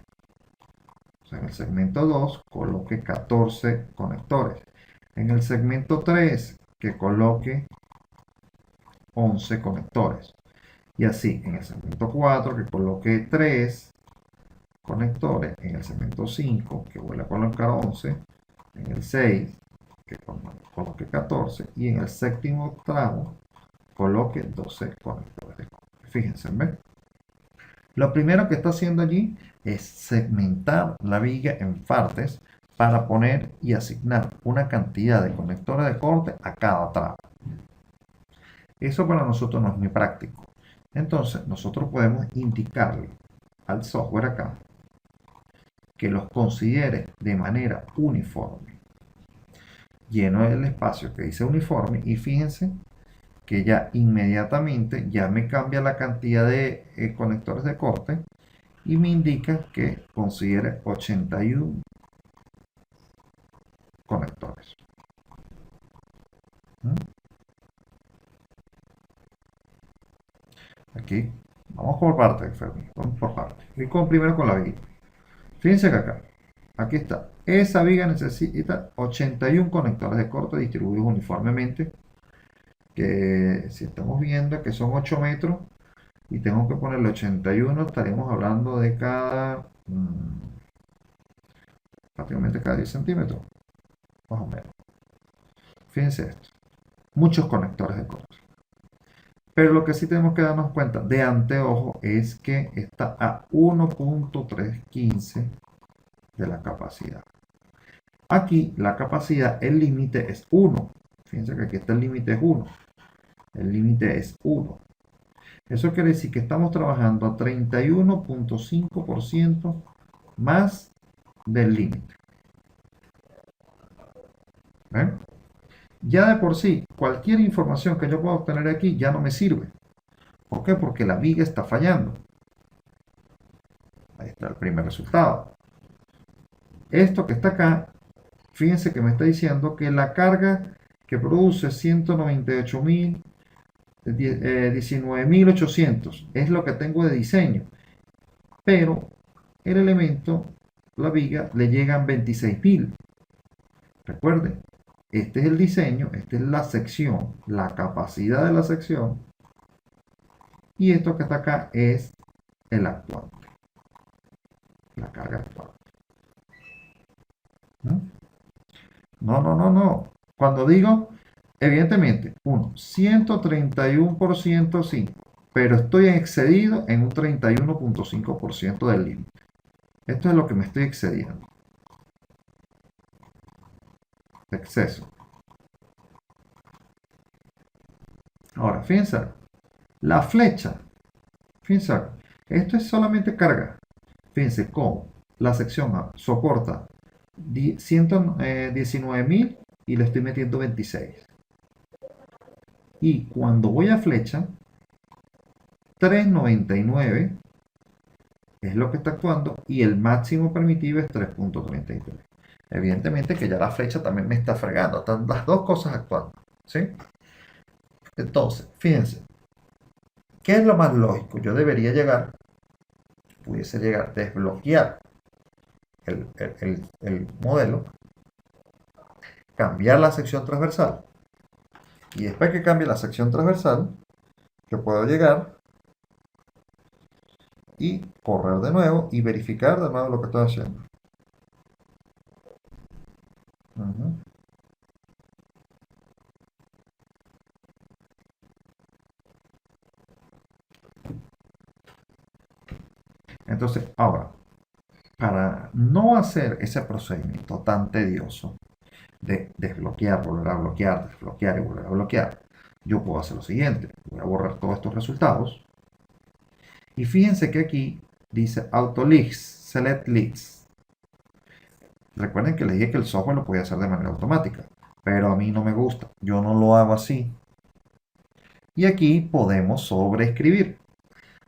Speaker 1: o sea, en el segmento 2 coloque 14 conectores. En el segmento 3 que coloque 11 conectores. Y así, en el segmento 4 que coloque 3 conectores, en el segmento 5 que vuelva a colocar 11, en el 6 que coloque 14 y en el séptimo octavo coloque 12 conectores. Fíjense, ¿ven? Lo primero que está haciendo allí es segmentar la viga en partes para poner y asignar una cantidad de conectores de corte a cada tramo. Eso para nosotros no es muy práctico. Entonces, nosotros podemos indicarle al software acá que los considere de manera uniforme. lleno el espacio que dice uniforme y fíjense que ya inmediatamente ya me cambia la cantidad de conectores de corte y me indica que considere 81 conectores. ¿Mm? Aquí vamos por partes, Fermi, vamos por partes. Y primero con la viga. Fíjense que acá, aquí está. Esa viga necesita 81 conectores de corte distribuidos uniformemente. Que si estamos viendo que son 8 metros y tengo que ponerle 81, estaremos hablando de prácticamente cada 10 centímetros, más o menos. Fíjense esto. Muchos conectores de corte. Pero lo que sí tenemos que darnos cuenta de anteojo es que está a 1.315 de la capacidad. Aquí la capacidad, el límite es 1. Fíjense que aquí está el límite es 1. El límite es 1. Eso quiere decir que estamos trabajando a 31.5% más del límite. ¿Ven? Ya de por sí, cualquier información que yo pueda obtener aquí ya no me sirve. ¿Por qué? Porque la viga está fallando. Ahí está el primer resultado. Esto que está acá, fíjense que me está diciendo que la carga que produce 198.000, 19.800 es lo que tengo de diseño. Pero el elemento, la viga, le llegan 26.000. Recuerden, este es el diseño, esta es la sección, la capacidad de la sección. Y esto que está acá es el actuante, la carga actuante. ¿No? No. Cuando digo, evidentemente, 131% sí, pero estoy excedido en un 31.5% del límite. Esto es lo que me estoy excediendo. Exceso. Ahora, fíjense, la flecha, fíjense, esto es solamente carga. Fíjense cómo la sección A soporta 119.000 y le estoy metiendo 26. Y cuando voy a flecha, 399 es lo que está actuando y el máximo permitido es 3.33. Evidentemente que ya la flecha también me está fregando. Están las dos cosas actuando. ¿Sí? Entonces, fíjense, ¿qué es lo más lógico? Yo debería llegar, pudiese llegar, desbloquear el modelo, cambiar la sección transversal y después que cambie la sección transversal, yo puedo llegar y correr de nuevo y verificar de nuevo lo que estoy haciendo. Entonces, ahora, para no hacer ese procedimiento tan tedioso de desbloquear, volver a bloquear, desbloquear y volver a bloquear, yo puedo hacer lo siguiente. Voy a borrar todos estos resultados. Y fíjense que aquí dice Auto Leaks, Select Leaks. Recuerden que les dije que el software lo podía hacer de manera automática, pero a mí no me gusta. Yo no lo hago así. Y aquí podemos sobreescribir.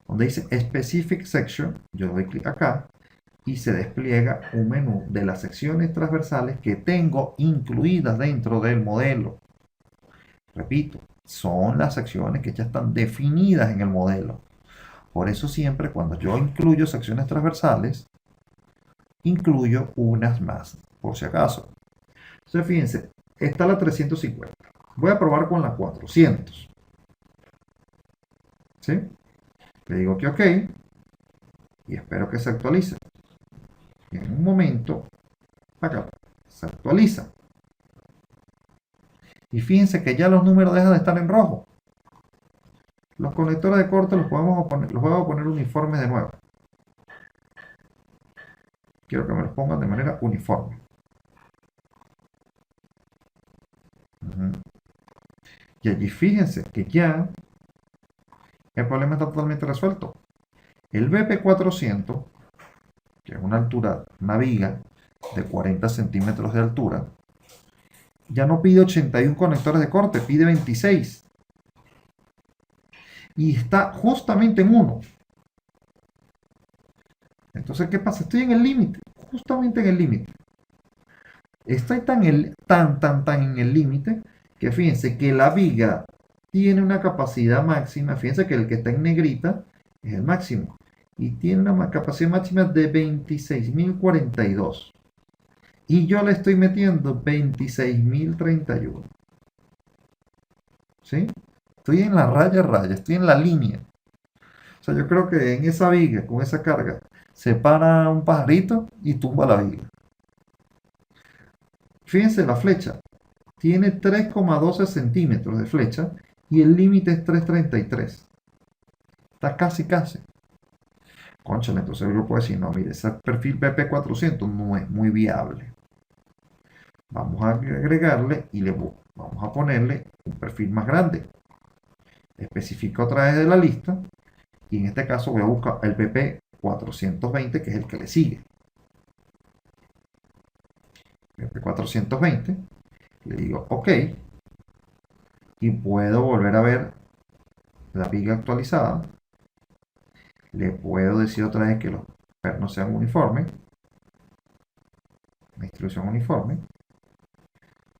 Speaker 1: Donde dice Specific Section, yo doy clic acá y se despliega un menú de las secciones transversales que tengo incluidas dentro del modelo. Repito, son las secciones que ya están definidas en el modelo. Por eso siempre cuando yo incluyo secciones transversales, incluyo unas más, por si acaso. Entonces fíjense, está la 350. Voy a probar con la 400. ¿Sí? Le digo que OK y espero que se actualice. Y en un momento, acá, se actualiza. Y fíjense que ya los números dejan de estar en rojo. Los conectores de corte los voy a poner uniformes de nuevo. Quiero que me los pongan de manera uniforme. Y allí fíjense que ya el problema está totalmente resuelto. El BP400, que es una altura, una viga de 40 centímetros de altura, Ya no pide 81 conectores de corte, pide 26. Y está justamente en uno. Entonces, ¿qué pasa? Estoy en el límite, justamente en el límite. Estoy tan en el límite que fíjense que la viga tiene una capacidad máxima. Fíjense que el que está en negrita es el máximo. Y tiene una capacidad máxima de 26.042. Y yo le estoy metiendo 26.031. ¿Sí? Estoy en la raya, estoy en la línea. O sea, yo creo que en esa viga, con esa carga, se para un pajarito y tumba la viga. Fíjense la flecha. Tiene 3,12 centímetros de flecha y el límite es 3,33. Está casi. Cónchale, entonces yo puedo decir, no, mire, ese perfil PP400 no es muy viable. Vamos a agregarle y vamos a ponerle un perfil más grande. Especifico otra vez de la lista y en este caso voy a buscar el PP420, que es el que le sigue. PP420, le digo OK y puedo volver a ver la viga actualizada. Le puedo decir otra vez que los pernos sean uniformes, la instrucción uniforme,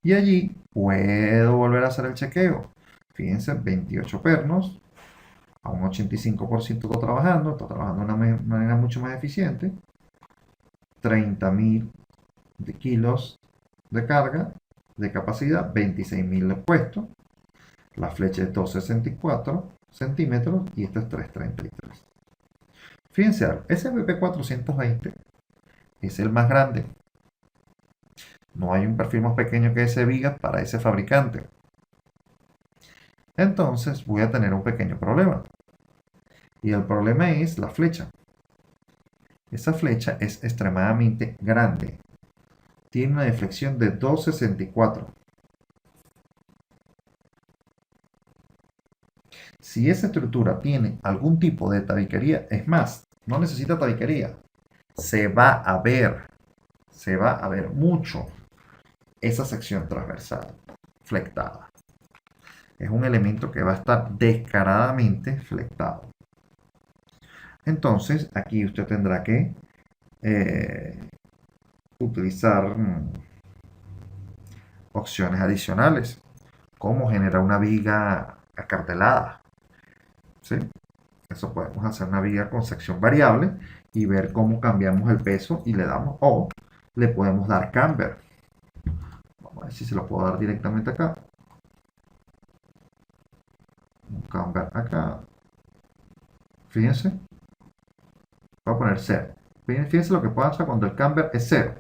Speaker 1: y allí puedo volver a hacer el chequeo. Fíjense, 28 pernos, a un 85% está trabajando de una manera mucho más eficiente, 30.000 de kilos de carga, de capacidad, 26.000 de puesto, la flecha es 2,64 centímetros y este es 3,33. Fíjense, ese BP420 es el más grande. No hay un perfil más pequeño que ese viga para ese fabricante. Entonces voy a tener un pequeño problema. Y el problema es la flecha. Esa flecha es extremadamente grande. Tiene una deflexión de 2,64. Si esa estructura tiene algún tipo de tabiquería, es más, no necesita tabiquería, se va a ver mucho esa sección transversal flectada. Es un elemento que va a estar descaradamente flectado. Entonces, aquí usted tendrá que utilizar opciones adicionales, como generar una viga acartelada. ¿Sí? Eso podemos hacer una viga con sección variable y ver cómo cambiamos el peso y le damos, o le podemos dar camber. Vamos a ver si se lo puedo dar directamente acá. Un camber acá. Fíjense. Voy a poner 0. Fíjense lo que pasa cuando el camber es 0.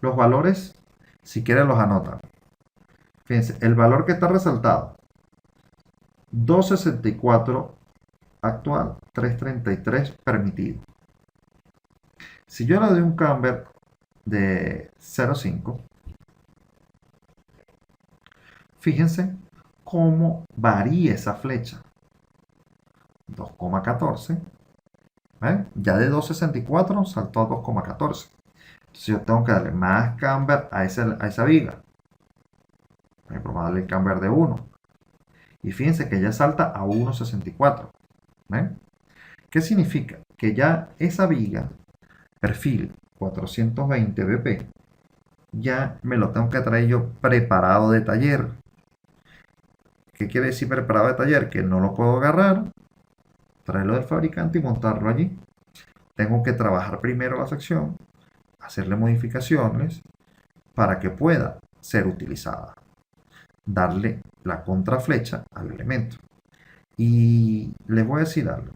Speaker 1: Los valores, si quieren, los anotan. Fíjense, el valor que está resaltado, 2,64 actual, 3,33 permitido. Si yo le doy un camber de 0,5, fíjense cómo varía esa flecha. 2,14. Ya de 2,64 saltó a 2,14. Entonces yo tengo que darle más camber a esa viga. Por ejemplo, vamos a darle el camber de 1. Y fíjense que ya salta a 1,64. ¿Qué significa? Que ya esa viga, perfil 420 BP, ya me lo tengo que traer yo preparado de taller. ¿Qué quiere decir preparado de taller? Que no lo puedo agarrar, traerlo del fabricante y montarlo allí. Tengo que trabajar primero la sección, hacerle modificaciones para que pueda ser utilizada. Darle la contraflecha al elemento. Y les voy a decir algo.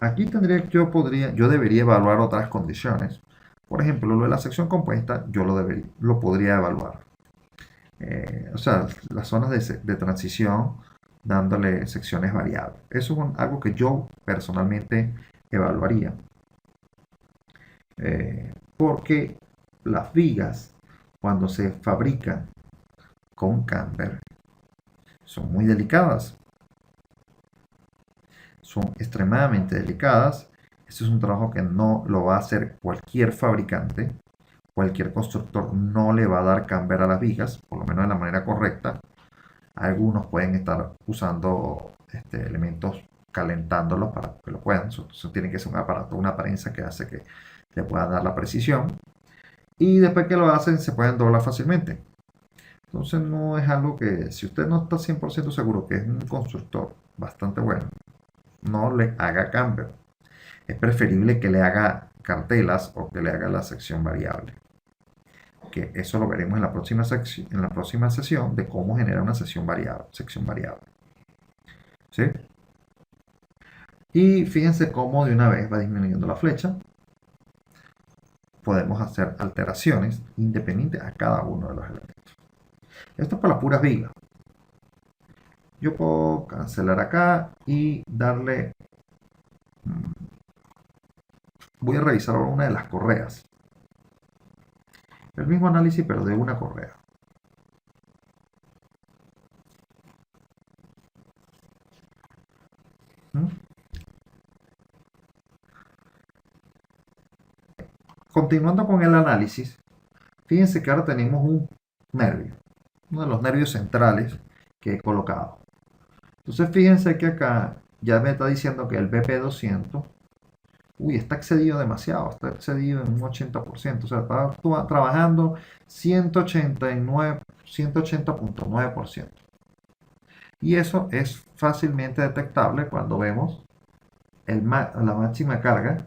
Speaker 1: Aquí yo debería evaluar otras condiciones. Por ejemplo, lo de la sección compuesta, yo lo podría evaluar. O sea, las zonas de transición dándole secciones variables. Eso es algo que yo personalmente evaluaría. Porque las vigas, cuando se fabrican con camber, son muy delicadas. Son extremadamente delicadas. Este es un trabajo que no lo va a hacer cualquier fabricante, cualquier constructor no le va a dar camber a las vigas, por lo menos de la manera correcta. Algunos pueden estar usando elementos calentándolos para que lo puedan. Eso tiene que ser un aparato, una prensa que hace que le puedan dar la precisión. Y después que lo hacen, se pueden doblar fácilmente. Entonces no es algo que, si usted no está 100% seguro que es un constructor bastante bueno, no le haga cambio. Es preferible que le haga cartelas o que le haga la sección variable. Que eso lo veremos en la próxima sesión de cómo generar una sección variable. ¿Sí? Y fíjense cómo de una vez va disminuyendo la flecha. Podemos hacer alteraciones independientes a cada uno de los elementos. Esto es para las puras vigas. Yo puedo cancelar acá y darle... Voy a revisar ahora una de las correas. El mismo análisis, pero de una correa. Continuando con el análisis, fíjense que ahora tenemos un nervio, uno de los nervios centrales que he colocado. Entonces fíjense que acá ya me está diciendo que el BP200, está excedido demasiado, está excedido en un 80%, o sea, está trabajando 180.9%. Y eso es fácilmente detectable cuando vemos la máxima carga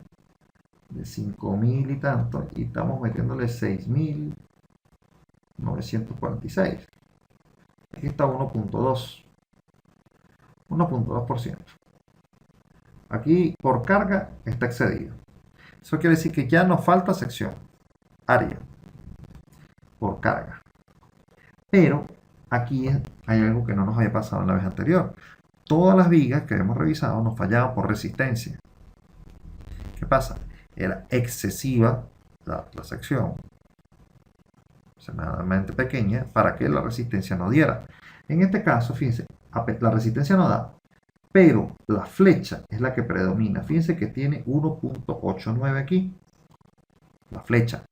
Speaker 1: de 5000 y tanto, y estamos metiéndole 6946. Aquí está 1.2%. Aquí por carga está excedido. Eso quiere decir que ya nos falta sección, área, por carga. Pero aquí hay algo que no nos había pasado en la vez anterior. Todas las vigas que hemos revisado nos fallaban por resistencia. ¿Qué pasa? Era excesiva la sección, extremadamente pequeña, para que la resistencia no diera. En este caso, fíjense, la resistencia no da, pero la flecha es la que predomina. Fíjense que tiene 1.89 aquí, la flecha.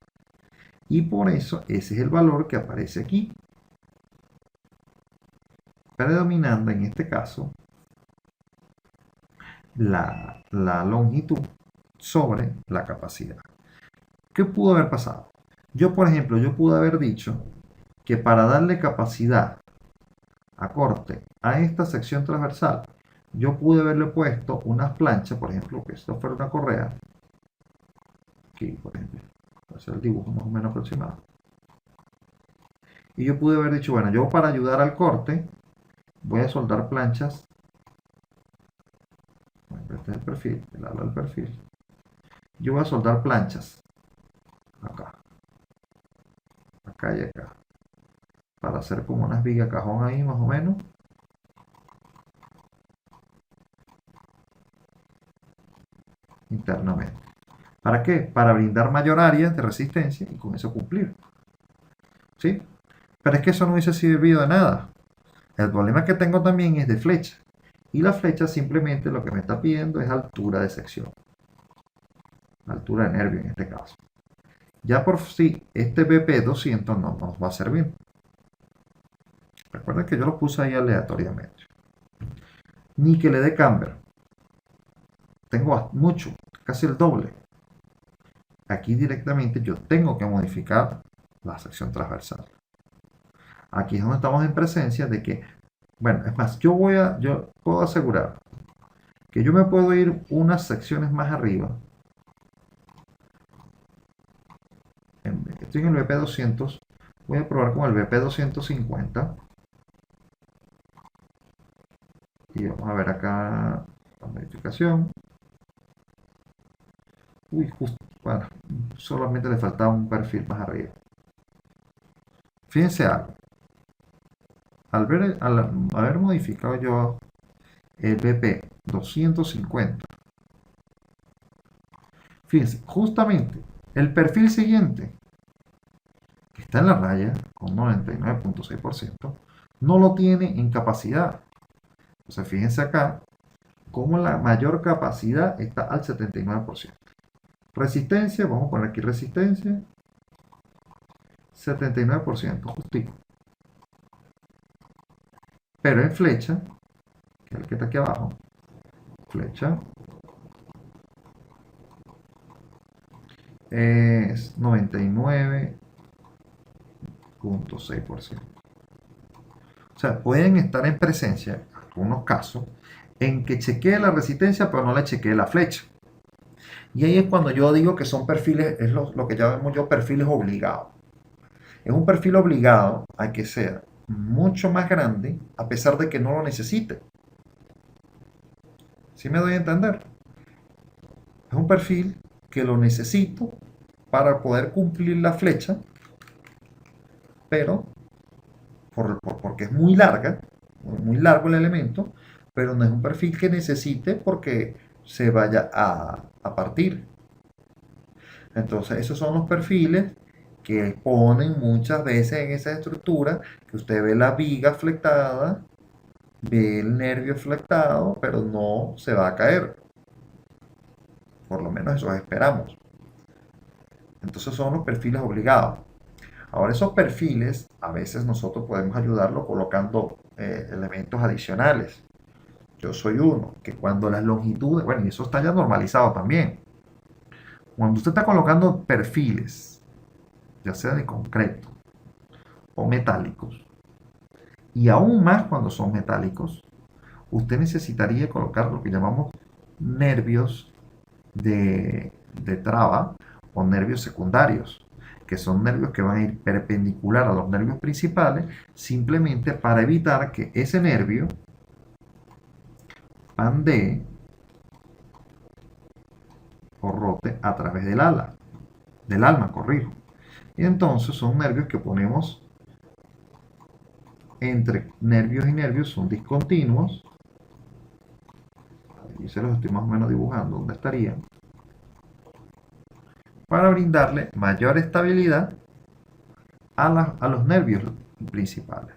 Speaker 1: Y por eso ese es el valor que aparece aquí, predominando en este caso la longitud sobre la capacidad. ¿Qué pudo haber pasado? Yo, por ejemplo, pude haber dicho que para darle capacidad a corte a esta sección transversal, yo pude haberle puesto unas planchas, por ejemplo, que esto fuera una correa, aquí, por ejemplo, para hacer el dibujo más o menos aproximado. Y yo pude haber dicho, bueno, yo para ayudar al corte, voy a soldar planchas. Bueno, este es el perfil, el ala del perfil. Yo voy a soldar planchas acá y acá, para hacer como unas vigas cajón ahí más o menos. Internamente. ¿Para qué? Para brindar mayor área de resistencia y con eso cumplir. ¿Sí? Pero es que eso no hubiese servido de nada. El problema que tengo también es de flecha. Y la flecha simplemente lo que me está pidiendo es altura de sección. Altura de nervio en este caso. Ya por sí, este BP200 no nos va a servir. Recuerden que yo lo puse ahí aleatoriamente. Ni que le dé camber. Tengo mucho, casi el doble. Aquí directamente yo tengo que modificar la sección transversal. Aquí es donde estamos en presencia de que, bueno, es más, yo puedo asegurar que yo me puedo ir unas secciones más arriba. Estoy en el BP200, voy a probar con el BP250. Y vamos a ver acá la modificación. Justo, bueno, solamente le faltaba un perfil más arriba. Fíjense algo. Al haber modificado yo el BP 250, fíjense, justamente el perfil siguiente, que está en la raya con 99.6%, no lo tiene en capacidad. Entonces fíjense acá como la mayor capacidad está al 79%. Resistencia, vamos a poner aquí resistencia, 79% justico. Pero en flecha, que es el que está aquí abajo, flecha, es 99,6%. O sea, pueden estar en presencia, en algunos casos, en que chequee la resistencia, pero no le chequee la flecha. Y ahí es cuando yo digo que son perfiles, es lo que llamo yo perfiles obligados. Es un perfil obligado a que sea mucho más grande a pesar de que no lo necesite. ¿Sí me doy a entender? Es un perfil que lo necesito para poder cumplir la flecha, pero porque es muy larga, muy largo el elemento, pero no es un perfil que necesite porque se vaya a partir. Entonces, esos son los perfiles que ponen muchas veces en esa estructura, que usted ve la viga flectada, ve el nervio flectado, pero no se va a caer. Por lo menos eso esperamos. Entonces son los perfiles obligados. Ahora esos perfiles a veces nosotros podemos ayudarlo colocando elementos adicionales. Yo soy uno, que cuando las longitudes, bueno, y eso está ya normalizado también. Cuando usted está colocando perfiles, ya sea de concreto o metálicos, y aún más cuando son metálicos, usted necesitaría colocar lo que llamamos nervios de traba o nervios secundarios, que son nervios que van a ir perpendicular a los nervios principales, simplemente para evitar que ese nervio pandee o rote a través del alma, corrijo. Y entonces son nervios que ponemos entre nervios y nervios, son discontinuos. Ahí se los estoy más o menos dibujando dónde estarían, para brindarle mayor estabilidad a los nervios principales.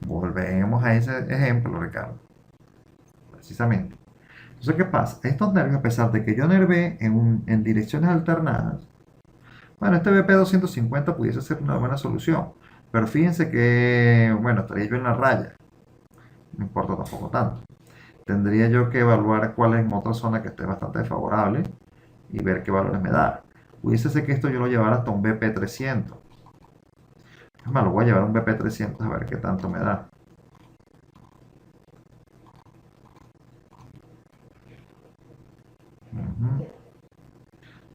Speaker 1: Volvemos a ese ejemplo, Ricardo. Precisamente. Entonces, ¿qué pasa? Estos nervios, a pesar de que yo nervé en direcciones alternadas, bueno, este BP 250 pudiese ser una buena solución. Pero fíjense que, bueno, estaría yo en la raya. No importa tampoco tanto. Tendría yo que evaluar cuál es en otra zona que esté bastante favorable y ver qué valores me da. Pudiese ser que esto yo lo llevara hasta un BP 300. Es más, lo voy a llevar a un BP 300 a ver qué tanto me da.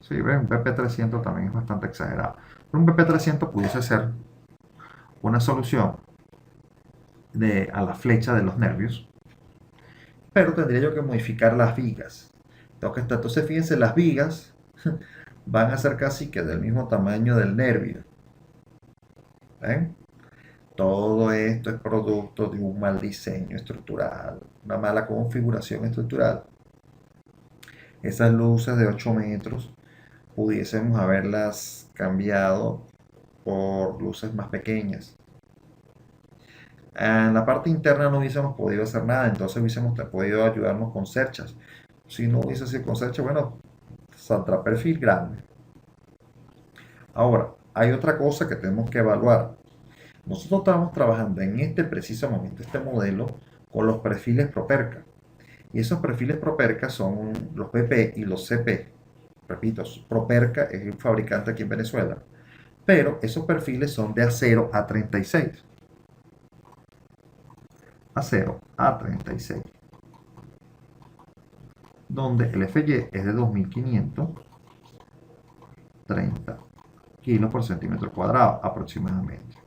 Speaker 1: Sí, ven, un BP 300 también es bastante exagerado. Pero un BP 300 pudiese ser una solución a la flecha de los nervios, pero tendría yo que modificar las vigas. Entonces fíjense, las vigas van a ser casi que del mismo tamaño del nervio. ¿Ven? Todo esto es producto de un mal diseño estructural, una mala configuración estructural. Esas luces de 8 metros pudiésemos haberlas cambiado por luces más pequeñas. En la parte interna no hubiésemos podido hacer nada, entonces hubiésemos podido ayudarnos con cerchas. Si no hubiese sido con cerchas, bueno, saldrá perfil grande. Ahora, hay otra cosa que tenemos que evaluar. Nosotros estamos trabajando en este preciso momento, este modelo, con los perfiles Properca. Y esos perfiles Properca son los PP y los CP. Repito, Properca es el fabricante aquí en Venezuela. Pero esos perfiles son de acero A36. Acero A36. Donde el FY es de 2530 kilos por centímetro cuadrado aproximadamente.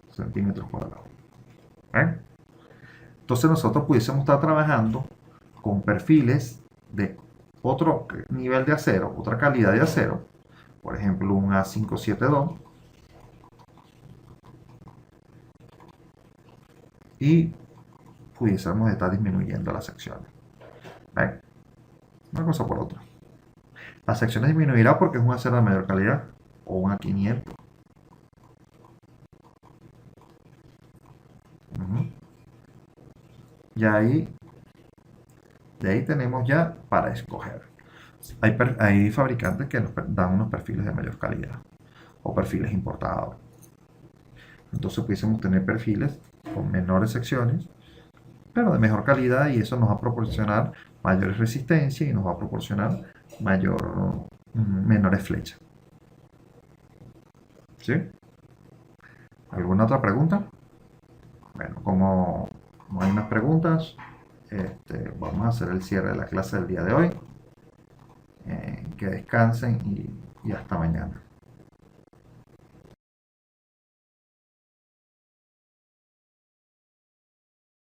Speaker 1: Centímetros cuadrados. ¿Eh? Entonces nosotros pudiésemos estar trabajando con perfiles de otro nivel de acero, otra calidad de acero, por ejemplo un A572, y pudiésemos estar disminuyendo las secciones. ¿Ven? Una cosa por otra. Las secciones disminuirán porque es un acero de mayor calidad, o un A500. Y ahí, de ahí tenemos ya para escoger. Hay fabricantes que dan unos perfiles de mayor calidad o perfiles importados. Entonces pudiésemos tener perfiles con menores secciones, pero de mejor calidad, y eso nos va a proporcionar mayor resistencia y nos va a proporcionar menores flechas. ¿Sí? ¿Alguna otra pregunta? Bueno, como no hay más preguntas, vamos a hacer el cierre de la clase del día de hoy. Que descansen y hasta mañana.